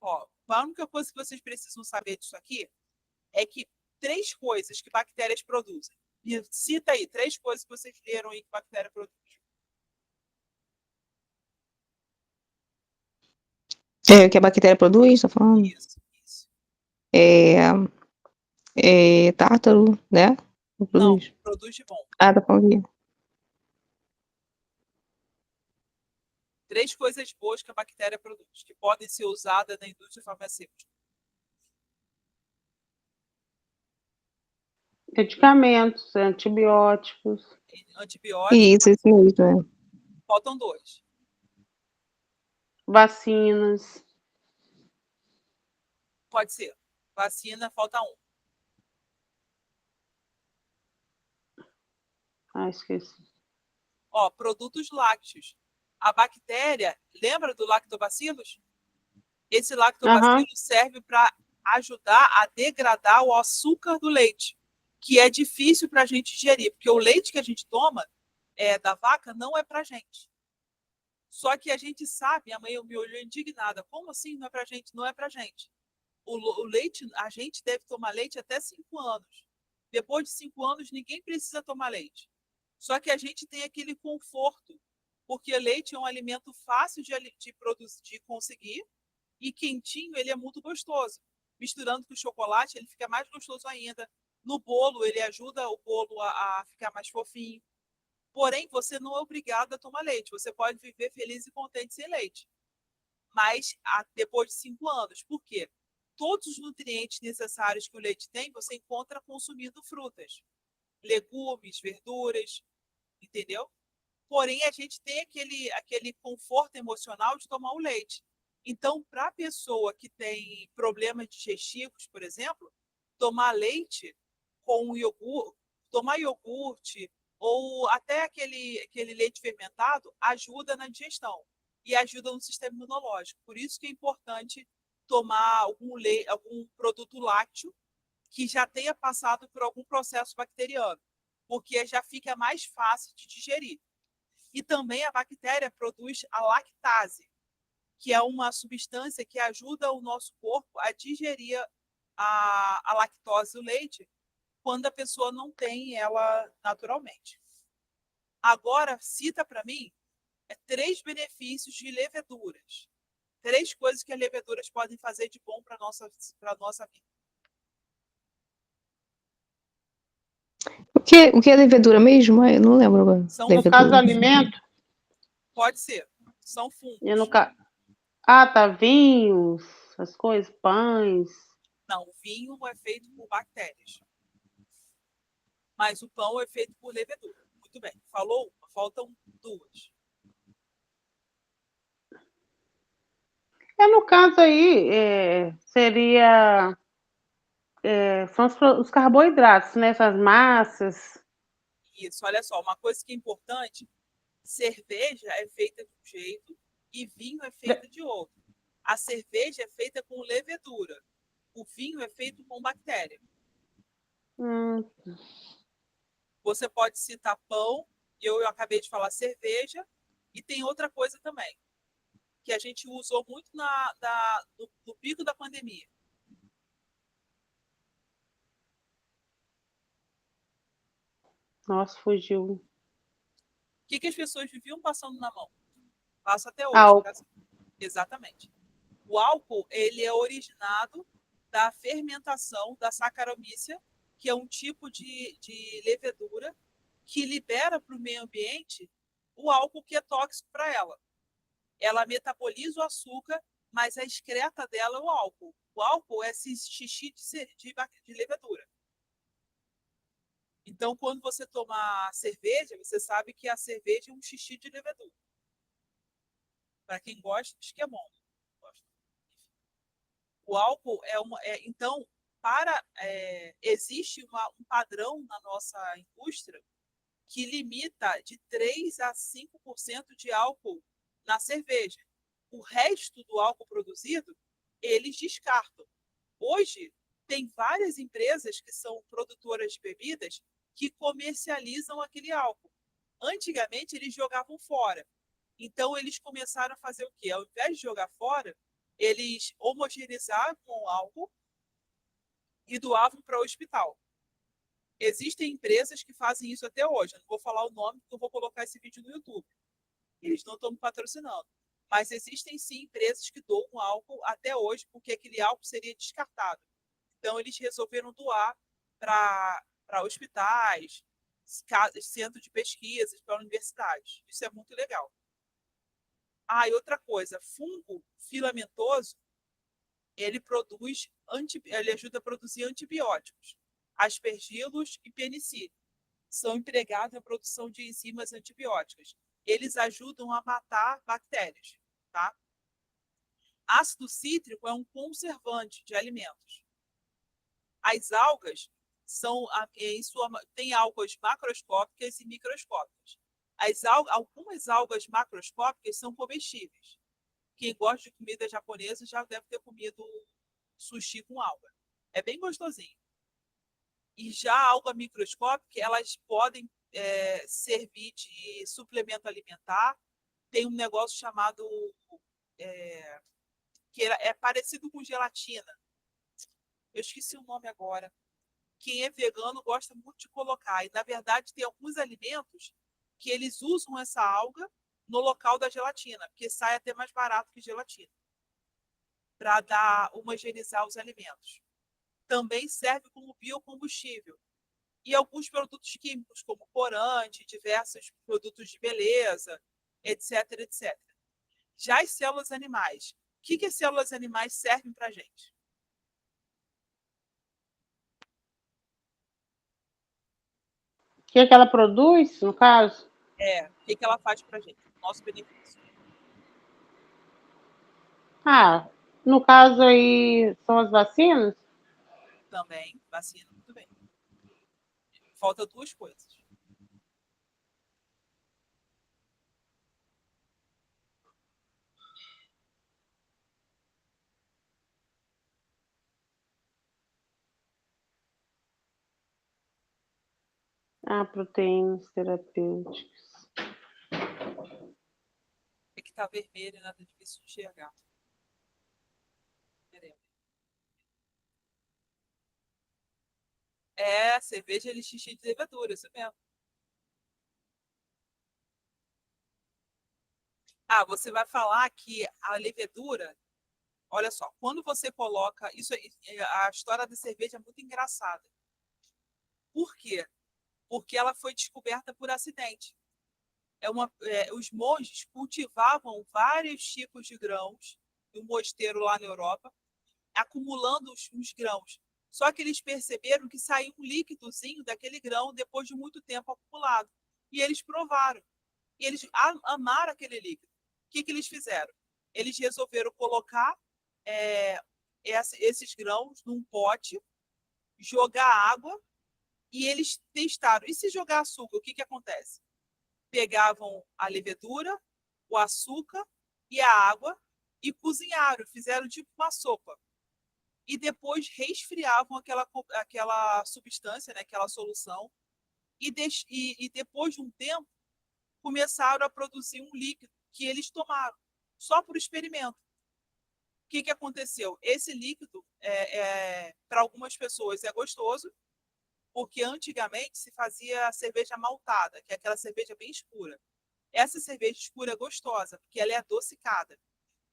[SPEAKER 1] Ó, a única coisa que vocês precisam saber disso aqui é que 3 coisas que bactérias produzem. E cita aí 3 coisas que vocês leram aí que bactéria produz.
[SPEAKER 2] É, o que a bactéria produz, tá falando?
[SPEAKER 1] Isso, isso.
[SPEAKER 2] É, tártaro, né? Não
[SPEAKER 1] Não,
[SPEAKER 2] produz.
[SPEAKER 1] produz de bom.
[SPEAKER 2] Ah, tá falando aqui.
[SPEAKER 1] 3 coisas boas que a bactéria produz, que podem ser usadas na indústria farmacêutica.
[SPEAKER 3] Medicamentos, antibióticos,
[SPEAKER 1] Antibiótico,
[SPEAKER 2] Isso mesmo, é.
[SPEAKER 1] faltam 2.
[SPEAKER 3] vacinas.
[SPEAKER 1] Pode ser. Vacina, falta 1.
[SPEAKER 3] Ah, esqueci.
[SPEAKER 1] Ó, produtos lácteos. A bactéria, lembra do lactobacillus? Esse lactobacilo serve para ajudar a degradar o açúcar do leite, que é difícil para a gente digerir, porque o leite que a gente toma da vaca não é para a gente. Só que a gente sabe, a mãe me olhou indignada, como assim não é para a gente? Não é para a gente. O leite, a gente deve tomar leite até 5 anos. Depois de 5 anos, ninguém precisa tomar leite. Só que a gente tem aquele conforto, porque leite é um alimento fácil de produzir, de conseguir, e quentinho ele é muito gostoso. Misturando com chocolate, ele fica mais gostoso ainda. No bolo, ele ajuda o bolo a ficar mais fofinho. Porém, você não é obrigado a tomar leite. Você pode viver feliz e contente sem leite. Mas depois de 5 anos. Por quê? Todos os nutrientes necessários que o leite tem, você encontra consumindo frutas, legumes, verduras, entendeu? Porém, a gente tem aquele conforto emocional de tomar o leite. Então, para a pessoa que tem problemas digestivos, por exemplo, tomar leite com iogurte, tomar iogurte ou até aquele leite fermentado ajuda na digestão e ajuda no sistema imunológico. Por isso que é importante tomar algum produto lácteo que já tenha passado por algum processo bacteriano, porque já fica mais fácil de digerir. E também a bactéria produz a lactase, que é uma substância que ajuda o nosso corpo a digerir a lactose do leite quando a pessoa não tem ela naturalmente. Agora, cita para mim 3 benefícios de leveduras. 3 coisas que as leveduras podem fazer de bom para a nossa vida.
[SPEAKER 2] O que é levedura mesmo? Eu não lembro agora.
[SPEAKER 3] No caso do alimento?
[SPEAKER 1] Pode ser. São fungos.
[SPEAKER 3] Tá, vinhos, as coisas, pães.
[SPEAKER 1] Não, o vinho é feito por bactérias. Mas o pão é feito por levedura. Muito bem. Falou? Faltam 2.
[SPEAKER 3] No caso aí, seria... são os carboidratos, né? Essas massas.
[SPEAKER 1] Isso, olha só, uma coisa que é importante, cerveja é feita de um jeito e vinho é feito de outro. A cerveja é feita com levedura. O vinho é feito com bactéria. Você pode citar pão, eu acabei de falar cerveja, e tem outra coisa também, que a gente usou muito no pico da pandemia.
[SPEAKER 3] Nossa, fugiu.
[SPEAKER 1] O que as pessoas viviam passando na mão? Passa até hoje.
[SPEAKER 3] Álcool.
[SPEAKER 1] Exatamente. O álcool ele é originado da fermentação da Saccharomyces, que é um tipo de levedura que libera para o meio ambiente o álcool que é tóxico para ela. Ela metaboliza o açúcar, mas a excreta dela é o álcool. O álcool é esse xixi de levedura. Então, quando você toma cerveja, você sabe que a cerveja é um xixi de levedura. Para quem gosta, diz que é bom. O álcool então, existe um padrão na nossa indústria que limita de 3 a 5% de álcool na cerveja. O resto do álcool produzido, eles descartam. Hoje, tem várias empresas que são produtoras de bebidas que comercializam aquele álcool. Antigamente, eles jogavam fora. Então, eles começaram a fazer o quê? Ao invés de jogar fora, eles homogeneizavam o álcool e doavam para o hospital. Existem empresas que fazem isso até hoje. Eu não vou falar o nome, porque eu vou colocar esse vídeo no YouTube. Eles não estão me patrocinando. Mas existem sim empresas que doam álcool até hoje, porque aquele álcool seria descartado. Então, eles resolveram doar para hospitais, centros de pesquisas, para universidades. Isso é muito legal. E outra coisa, fungo filamentoso, ele ajuda a produzir antibióticos. Aspergilos e penicillium são empregados na produção de enzimas antibióticas. Eles ajudam a matar bactérias, tá? Ácido cítrico é um conservante de alimentos. As algas têm algas macroscópicas e microscópicas. Algumas algas macroscópicas são comestíveis Quem gosta de comida japonesa já deve ter comido sushi com alga. É bem gostosinho. E já a alga microscópica, elas podem servir de suplemento alimentar. Tem um negócio chamado que é parecido com gelatina. Eu esqueci o nome agora. Quem é vegano gosta muito de colocar. E, na verdade, tem alguns alimentos que eles usam essa alga no local da gelatina, porque sai até mais barato que gelatina, para dar homogeneizar os alimentos. Também serve como biocombustível. E alguns produtos químicos, como corante, diversos produtos de beleza, etc, etc. Já as células animais. O que as células animais servem para a gente?
[SPEAKER 3] O que é que ela produz, no caso?
[SPEAKER 1] O que ela faz para a gente? Nosso benefício.
[SPEAKER 3] No caso aí, são as vacinas?
[SPEAKER 1] Também, vacina, muito bem. Falta duas coisas.
[SPEAKER 3] Proteínas terapêuticas.
[SPEAKER 1] É que está vermelho, nada difícil de enxergar. Cerveja LXX de levedura, isso mesmo. Você vai falar que a levedura, olha só, quando você coloca, a história da cerveja é muito engraçada. Por quê? Porque ela foi descoberta por acidente. Os monges cultivavam vários tipos de grãos no mosteiro lá na Europa, acumulando os grãos. Só que eles perceberam que saiu um líquidozinho daquele grão depois de muito tempo acumulado. E eles provaram. E eles amaram aquele líquido. O que eles fizeram? Eles resolveram colocar esses grãos num pote, jogar água, e eles testaram. E se jogar açúcar, o que acontece? Pegavam a levedura, o açúcar e a água e cozinharam, fizeram tipo uma sopa. E depois resfriavam aquela substância, né, aquela solução, e depois de um tempo começaram a produzir um líquido que eles tomaram, só por experimento. O que aconteceu? Esse líquido, para algumas pessoas, é gostoso, porque antigamente se fazia cerveja maltada, que é aquela cerveja bem escura. Essa cerveja escura é gostosa, porque ela é adocicada.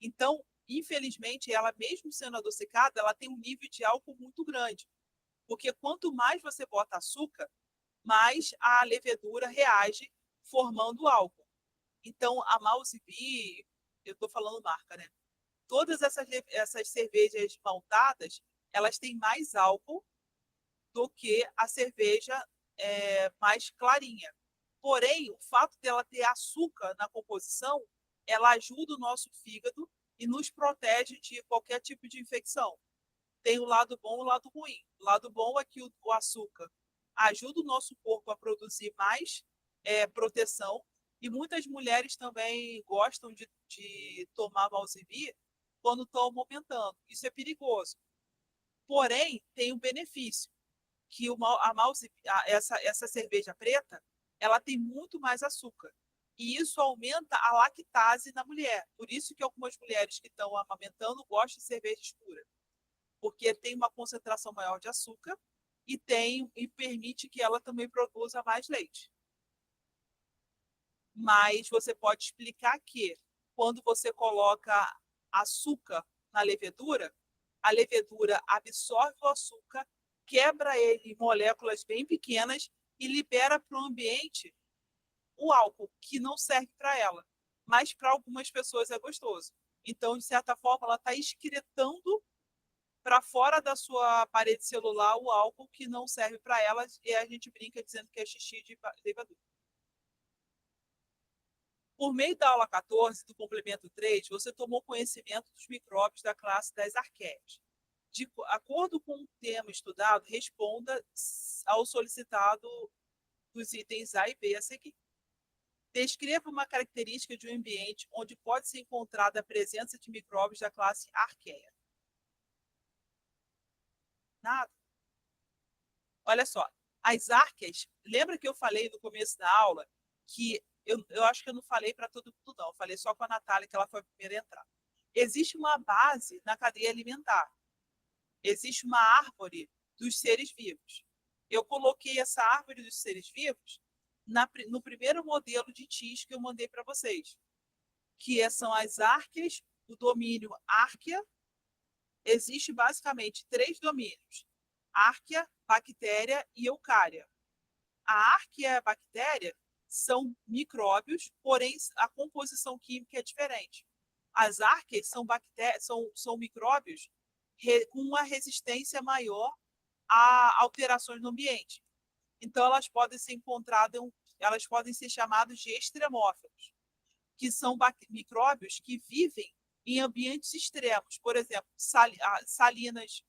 [SPEAKER 1] Então, infelizmente, ela mesmo sendo adocicada, ela tem um nível de álcool muito grande. Porque quanto mais você bota açúcar, mais a levedura reage formando álcool. Então, a Mouse Bee, eu estou falando marca, né? Todas essas cervejas maltadas, elas têm mais álcool do que a cerveja mais clarinha. Porém, o fato dela ter açúcar na composição, ela ajuda o nosso fígado e nos protege de qualquer tipo de infecção. Tem o lado bom e o lado ruim. O lado bom é que o açúcar ajuda o nosso corpo a produzir mais proteção. E muitas mulheres também gostam de tomar Malzivir quando estão aumentando. Isso é perigoso. Porém, tem um benefício, que essa cerveja preta, ela tem muito mais açúcar. E isso aumenta a lactase na mulher. Por isso que algumas mulheres que estão amamentando gostam de cerveja escura. Porque tem uma concentração maior de açúcar e permite que ela também produza mais leite. Mas você pode explicar que quando você coloca açúcar na levedura, a levedura absorve o açúcar, quebra ele em moléculas bem pequenas e libera para o ambiente o álcool, que não serve para ela, mas para algumas pessoas é gostoso. Então, de certa forma, ela está excretando para fora da sua parede celular o álcool que não serve para ela, e a gente brinca dizendo que é xixi de levadura. Por meio da aula 14 do complemento 3, você tomou conhecimento dos micróbios da classe das arqueias. De acordo com o tema estudado, responda ao solicitado dos itens A e B a seguir. Descreva uma característica de um ambiente onde pode ser encontrada a presença de micróbios da classe Archaea. Nada. Olha só, as arqueias, lembra que eu falei no começo da aula que eu acho que eu não falei para todo mundo, não. Eu falei só com a Natália, que ela foi a primeira a entrar. Existe uma base na cadeia alimentar. Existe uma árvore dos seres vivos. Eu coloquei essa árvore dos seres vivos no primeiro modelo de TIS que eu mandei para vocês, que são as arqueias, o domínio árquea. Existe basicamente 3 domínios: árquea, bactéria e eucária. A árquea e a bactéria são micróbios, porém a composição química é diferente. As árqueas são micróbios com uma resistência maior a alterações no ambiente. Então, elas podem ser chamadas de extremófilos, que são micróbios que vivem em ambientes extremos, por exemplo, salinas,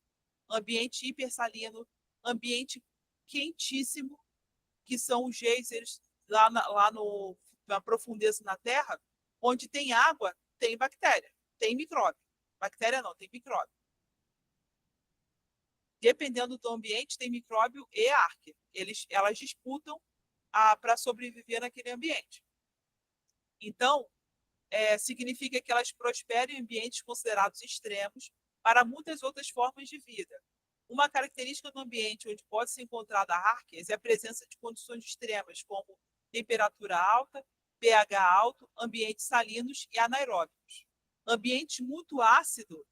[SPEAKER 1] ambiente hipersalino, ambiente quentíssimo, que são os geysers na profundeza na Terra, onde tem água, tem bactéria, tem micróbio. Bactéria não, tem micróbio. Dependendo do ambiente, tem micróbio e árquea. Elas disputam para sobreviver naquele ambiente. Então, significa que elas prosperam em ambientes considerados extremos para muitas outras formas de vida. Uma característica do ambiente onde pode ser encontrada árqueas é a presença de condições extremas, como temperatura alta, pH alto, ambientes salinos e anaeróbicos. Ambiente muito ácido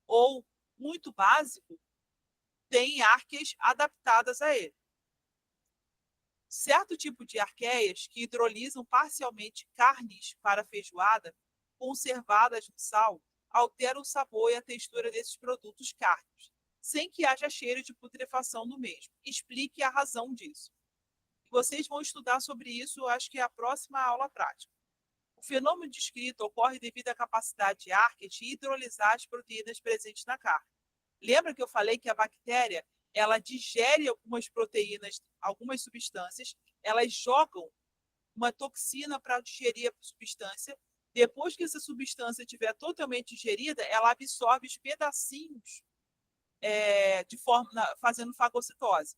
[SPEAKER 1] ou muito básico tem árqueas adaptadas a ele. Certo tipo de arqueias que hidrolisam parcialmente carnes para feijoada, conservadas no sal, alteram o sabor e a textura desses produtos cárnicos, sem que haja cheiro de putrefação no mesmo. Explique a razão disso. Vocês vão estudar sobre isso, eu acho que é a próxima aula prática. O fenômeno descrito ocorre devido à capacidade de árqueas de hidrolisar as proteínas presentes na carne. Lembra que eu falei que a bactéria ela digere algumas proteínas, algumas substâncias, elas jogam uma toxina para digerir a substância. Depois que essa substância estiver totalmente digerida, ela absorve os pedacinhos fazendo fagocitose.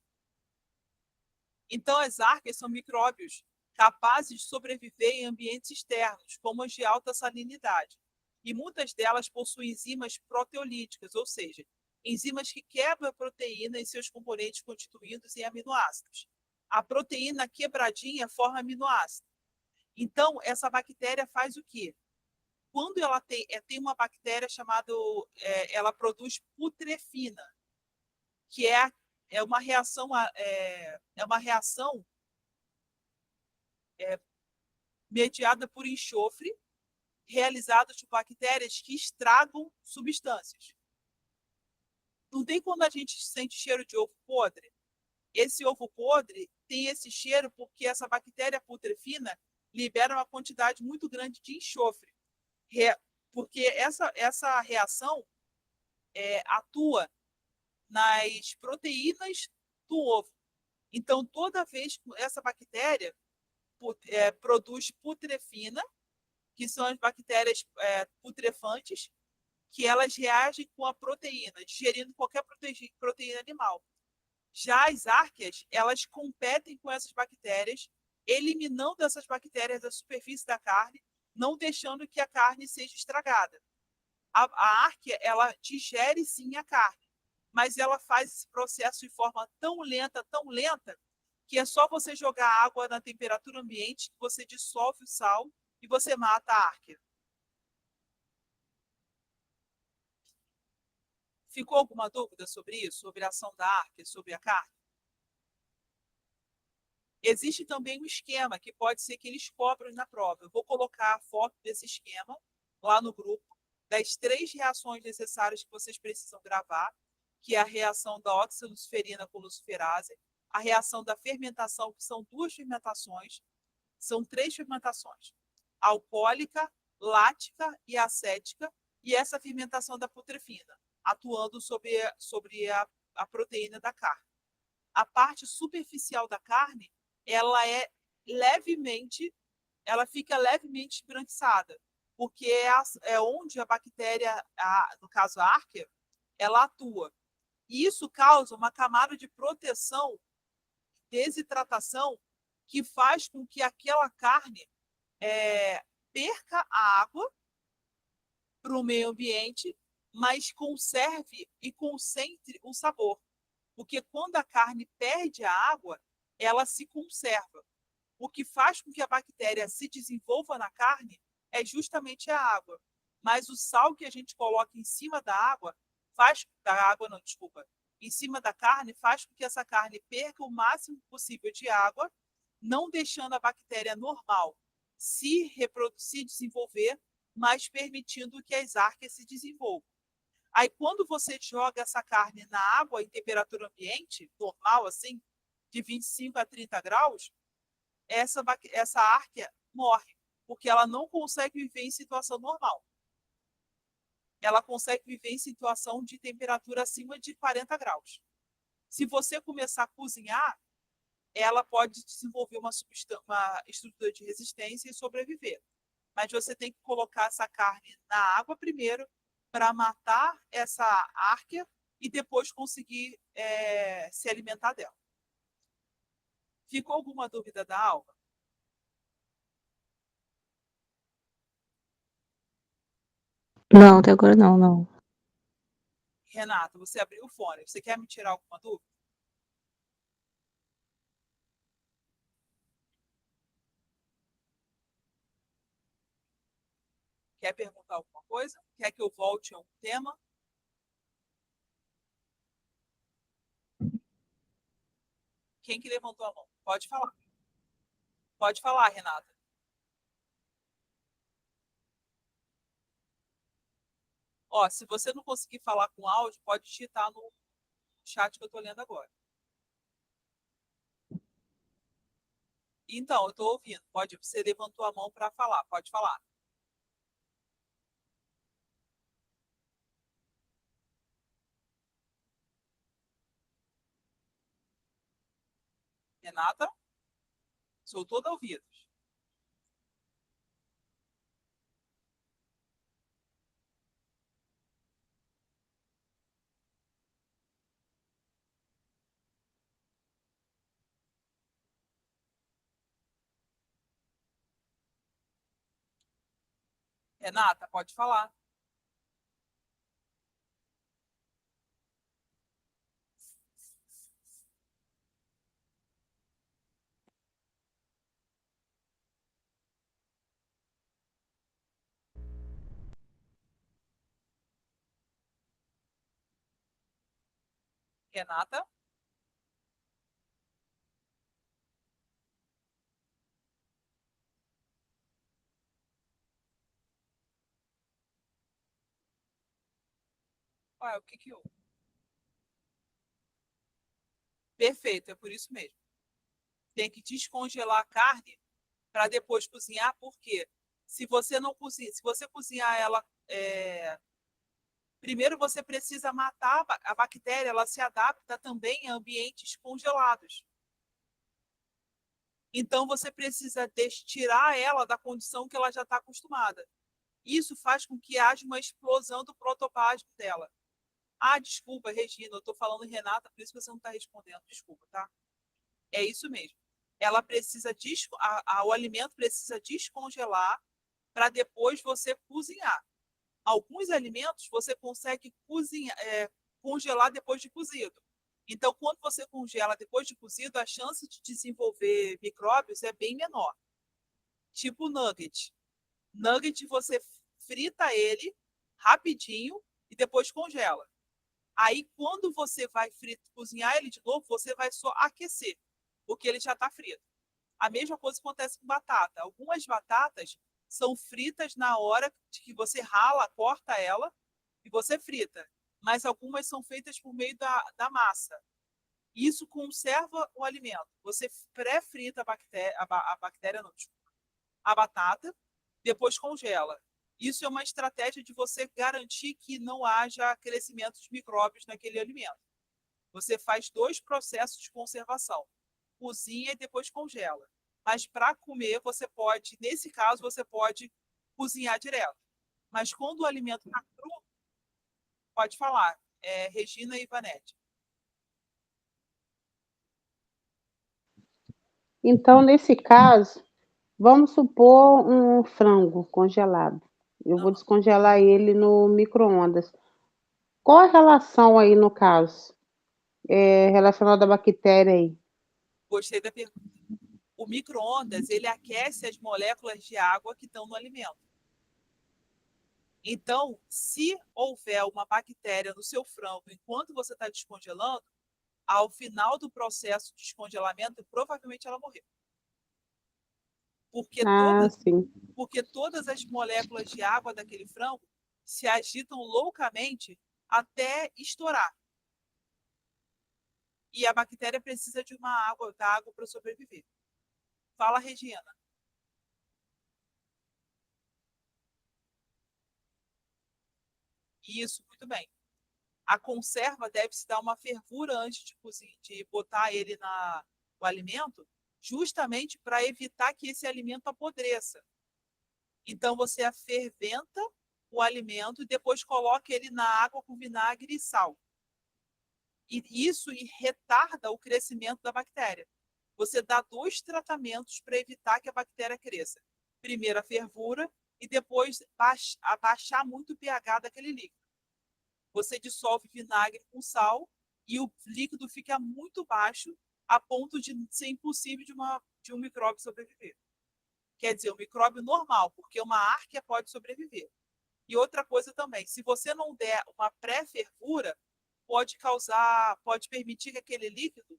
[SPEAKER 1] Então, as arqueias são micróbios capazes de sobreviver em ambientes externos, como as de alta salinidade. E muitas delas possuem enzimas proteolíticas, ou seja, enzimas que quebram a proteína em seus componentes constituídos em aminoácidos. A proteína quebradinha forma aminoácido. Então, essa bactéria faz o quê? Quando ela tem uma bactéria chamada, ela produz putrefina, que é uma reação, mediada por enxofre, realizada por bactérias que estragam substâncias. Não tem quando a gente sente cheiro de ovo podre? Esse ovo podre tem esse cheiro porque essa bactéria putrefina libera uma quantidade muito grande de enxofre. Porque essa reação atua nas proteínas do ovo. Então, toda vez que essa bactéria produz putrefina, que são as bactérias putrefantes, que elas reagem com a proteína, digerindo qualquer proteína animal. Já as arqueias, elas competem com essas bactérias, eliminando essas bactérias da superfície da carne, não deixando que a carne seja estragada. A árquea, ela digere sim a carne, mas ela faz esse processo de forma tão lenta, que é só você jogar água na temperatura ambiente, que você dissolve o sal e você mata a árquea. Ficou alguma dúvida sobre isso? Sobre a ação da árquea, sobre a carne? Existe também um esquema que pode ser que eles cobrem na prova. Eu vou colocar a foto desse esquema lá no grupo, das 3 reações necessárias que vocês precisam gravar, que é a reação da oxaluciferina com luciferase, a reação da fermentação, que são 2 fermentações, são 3 fermentações, alcoólica, lática e acética, e essa fermentação da putrefina, atuando sobre a proteína da carne. A parte superficial da carne, ela é levemente ela fica levemente esbranquiçada, porque é onde a bactéria, no caso a Archaea, ela atua. E isso causa uma camada de proteção, desidratação, que faz com que aquela carne perca a água para o meio ambiente, mas conserve e concentre o sabor. Porque quando a carne perde a água, ela se conserva. O que faz com que a bactéria se desenvolva na carne é justamente a água. Mas o sal que a gente coloca em cima da água não, desculpa, em cima da carne faz com que essa carne perca o máximo possível de água, não deixando a bactéria normal se reproduzir, desenvolver, mas permitindo que as arqueias se desenvolvam. Aí, quando você joga essa carne na água em temperatura ambiente, normal, assim, de 25 a 30 graus, essa árquea morre, porque ela não consegue viver em situação normal. Ela consegue viver em situação de temperatura acima de 40 graus. Se você começar a cozinhar, ela pode desenvolver uma estrutura de resistência e sobreviver. Mas você tem que colocar essa carne na água primeiro para matar essa árquea e depois conseguir se alimentar dela. Ficou alguma dúvida da Alma?
[SPEAKER 2] Não, até agora não, não.
[SPEAKER 1] Renata, você abriu o fone. Você quer me tirar alguma dúvida? Quer perguntar alguma coisa? Quer que eu volte a um tema? Quem que levantou a mão? Pode falar. Pode falar, Renata. Ó, se você não conseguir falar com áudio, pode digitar no chat que eu estou lendo agora. Então, eu estou ouvindo. Você levantou a mão para falar. Pode falar. Renata, sou toda ouvidos. Renata, pode falar. Renata, ué, o que que eu... Perfeito, é por isso mesmo. Tem que descongelar a carne para depois cozinhar, porque se você não cozinha, se você cozinhar ela, primeiro você precisa matar a bactéria, ela se adapta também a ambientes congelados. Então você precisa tirar ela da condição que ela já está acostumada. Isso faz com que haja uma explosão do protoplasma dela. Ah, desculpa, Regina, eu estou falando Renata, por isso que você não está respondendo. Desculpa, tá? É isso mesmo. Ela precisa o alimento precisa descongelar para depois você cozinhar. Alguns alimentos você consegue congelar depois de cozido. Então, quando você congela depois de cozido, a chance de desenvolver micróbios é bem menor. Tipo nugget. Nugget você frita ele rapidinho e depois congela. Aí, quando você vai cozinhar ele de novo, você vai só aquecer, porque ele já está frito. A mesma coisa acontece com batata. Algumas batatas são fritas na hora que você rala, corta ela e você frita. Mas algumas são feitas por meio da massa. Isso conserva o alimento. Você pré-frita não, desculpa, a batata, depois congela. Isso é uma estratégia de você garantir que não haja crescimento de micróbios naquele alimento. Você faz dois processos de conservação. Cozinha e depois congela. Mas para comer, você pode, nesse caso, você pode cozinhar direto. Mas quando o alimento está cru, pode falar. Regina e Ivanete.
[SPEAKER 3] Então, nesse caso, vamos supor um frango congelado. Eu vou
[SPEAKER 1] Aham.
[SPEAKER 3] descongelar ele no micro-ondas. Qual a relação aí no caso? Relacionada à bactéria aí?
[SPEAKER 1] Gostei da pergunta. O micro-ondas, ele aquece as moléculas de água que estão no alimento. Então, se houver uma bactéria no seu frango enquanto você está descongelando, ao final do processo de descongelamento, provavelmente ela morreu. Porque,
[SPEAKER 3] Ah, sim.
[SPEAKER 1] porque todas as moléculas de água daquele frango se agitam loucamente até estourar. E a bactéria precisa de da água para sobreviver. Fala, Regina. Isso, muito bem. A conserva deve se dar uma fervura antes de cozinhar, de botar ele no alimento, justamente para evitar que esse alimento apodreça. Então você ferventa o alimento e depois coloca ele na água com vinagre e sal. E isso retarda o crescimento da bactéria. Você dá 2 tratamentos para evitar que a bactéria cresça. Primeiro a fervura e depois abaixar muito o pH daquele líquido. Você dissolve vinagre com sal e o líquido fica muito baixo a ponto de ser impossível de um micróbio sobreviver. Quer dizer, o micróbio normal, porque uma árquea pode sobreviver. E outra coisa também, se você não der uma pré-fervura, pode permitir que aquele líquido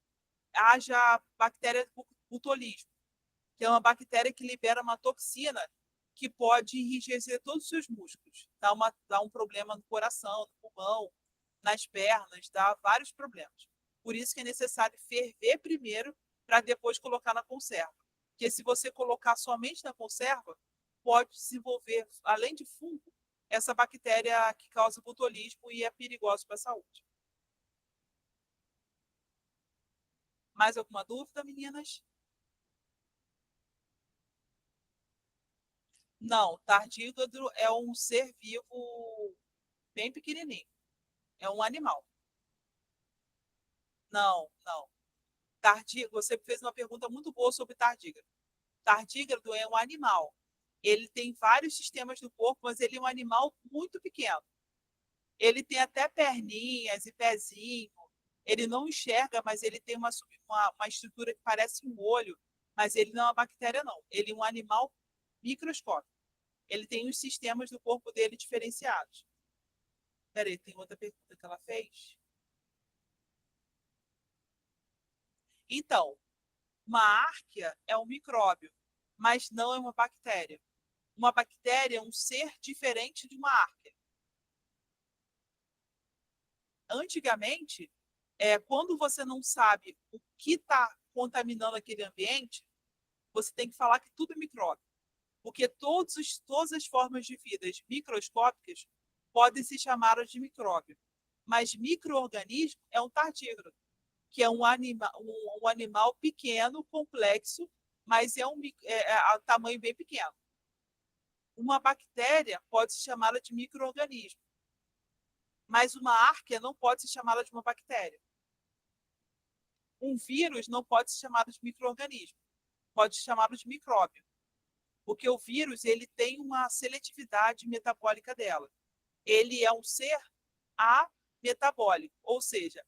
[SPEAKER 1] haja bactéria botulismo, que é uma bactéria que libera uma toxina que pode enrijecer todos os seus músculos, dá um problema no coração, no pulmão, nas pernas, dá vários problemas. Por isso que é necessário ferver primeiro para depois colocar na conserva. Porque se você colocar somente na conserva, pode desenvolver, além de fungo, essa bactéria que causa botulismo e é perigosa para a saúde. Mais alguma dúvida, meninas? Não, tardígrado é um ser vivo bem pequenininho. É um animal. Não, não. Você fez uma pergunta muito boa sobre tardígrado. Tardígrado é um animal. Ele tem vários sistemas no corpo, mas ele é um animal muito pequeno. Ele tem até perninhas e pezinho. Ele não enxerga, mas ele tem uma estrutura que parece um olho. Mas ele não é uma bactéria, não. Ele é um animal microscópico. Ele tem os sistemas do corpo dele diferenciados. Peraí, tem outra pergunta que ela fez? Então, uma árquea é um micróbio, mas não é uma bactéria. Uma bactéria é um ser diferente de uma árquea. Antigamente, quando você não sabe o que está contaminando aquele ambiente, você tem que falar que tudo é micróbio. Porque todas as formas de vida microscópicas podem ser chamadas de micróbio. Mas micro-organismo é um tardígrado, que é um animal pequeno, complexo, mas a tamanho bem pequeno. Uma bactéria pode ser chamada de micro-organismo, mas uma árquea não pode ser chamada de uma bactéria. Um vírus não pode ser chamado de micro-organismo, pode ser chamado de micróbio, porque o vírus ele tem uma seletividade metabólica dela. Ele é um ser ametabólico, ou seja,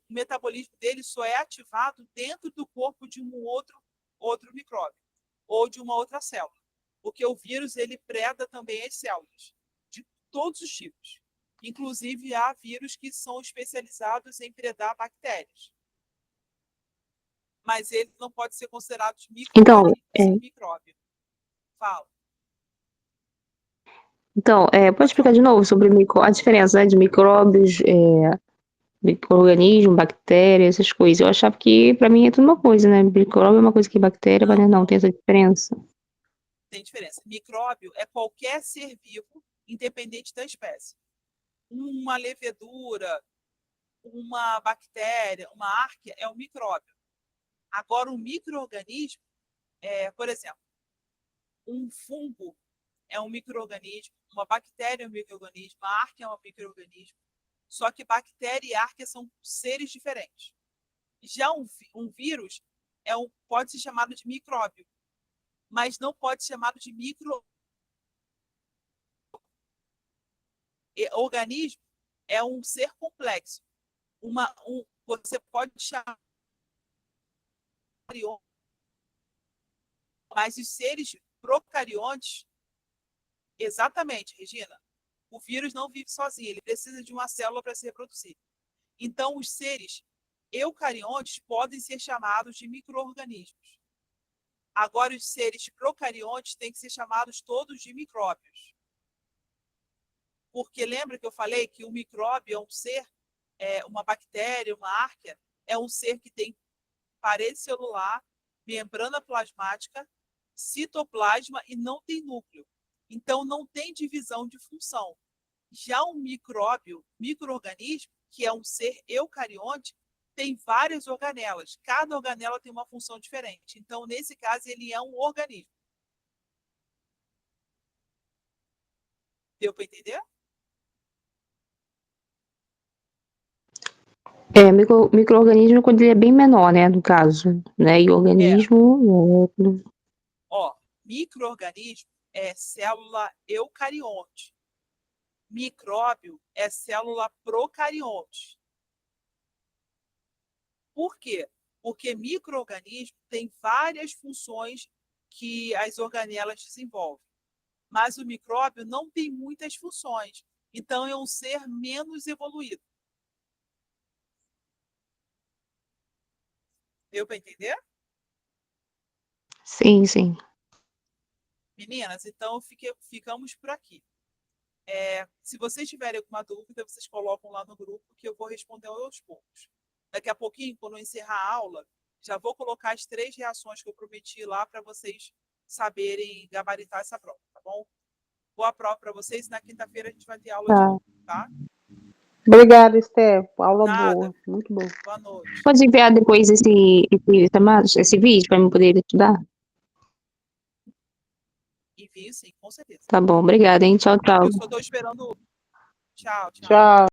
[SPEAKER 1] o metabolismo dele só é ativado dentro do corpo de um outro micróbio ou de uma outra célula, porque o vírus ele preda também as células de todos os tipos. Inclusive há vírus que são especializados em predar bactérias, mas ele não pode ser considerado
[SPEAKER 2] Então,
[SPEAKER 1] micróbio. Fala.
[SPEAKER 2] pode
[SPEAKER 1] Pode
[SPEAKER 2] explicar
[SPEAKER 1] falar.
[SPEAKER 2] de novo sobre a diferença, né, de micróbios, micro-organismo, bactéria, essas coisas. Eu achava que para mim é tudo uma coisa, né? Micróbio é uma coisa que bactéria, mas
[SPEAKER 1] Não,
[SPEAKER 2] não,
[SPEAKER 1] não.
[SPEAKER 2] tem essa diferença.
[SPEAKER 1] Tem diferença. Micróbio é qualquer ser vivo, independente da espécie. Uma levedura, uma bactéria, uma árquea é um micróbio. Agora, o micro-organismo Por exemplo, um fungo é um micro-organismo, uma bactéria é um micro-organismo, a arquia é um micro-organismo, só que bactéria e arquia são seres diferentes. Já um vírus pode ser chamado de micróbio, mas não pode ser chamado de micro-organismo. É um ser complexo. Você pode chamar, mas os seres procariontes, exatamente, Regina, o vírus não vive sozinho, ele precisa de uma célula para se reproduzir. Então, os seres eucariontes podem ser chamados de micro-organismos. Agora, os seres procariontes têm que ser chamados todos de micróbios. Porque lembra que eu falei que o micróbio é um ser, uma bactéria, uma arquia, é um ser que tem parede celular, membrana plasmática, citoplasma e não tem núcleo. Então, não tem divisão de função. Já um micróbio, micro-organismo, que é um ser eucarionte, tem várias organelas. Cada organela tem uma função diferente. Então, nesse caso, ele é um organismo. Deu para entender?
[SPEAKER 2] Micro-organismo quando ele é bem menor, né, no caso, né, e organismo...
[SPEAKER 1] Micro-organismo é célula eucarionte. Micróbio é célula procarionte. Por quê? Porque micro-organismo tem várias funções que as organelas desenvolvem. Mas o micróbio não tem muitas funções. Então, é um ser menos evoluído. Deu para entender?
[SPEAKER 2] Sim, sim.
[SPEAKER 1] Meninas, então ficamos por aqui. Se vocês tiverem alguma dúvida, vocês colocam lá no grupo que eu vou responder aos poucos. Daqui a pouquinho, quando eu encerrar a aula, já vou colocar as 3 reações que eu prometi lá para vocês saberem gabaritar essa prova, tá bom? Boa prova para vocês e na quinta-feira a gente vai ter aula de novo, tá?
[SPEAKER 3] Obrigada, Esther. Aula
[SPEAKER 1] Nada.
[SPEAKER 3] boa, muito boa.
[SPEAKER 1] Boa noite.
[SPEAKER 2] Pode enviar depois esse vídeo para eu poder estudar?
[SPEAKER 1] Envio sim, com certeza.
[SPEAKER 2] Tá bom, obrigada, hein? Tchau, tchau.
[SPEAKER 1] Eu só estou esperando. Tchau, tchau.
[SPEAKER 3] Tchau.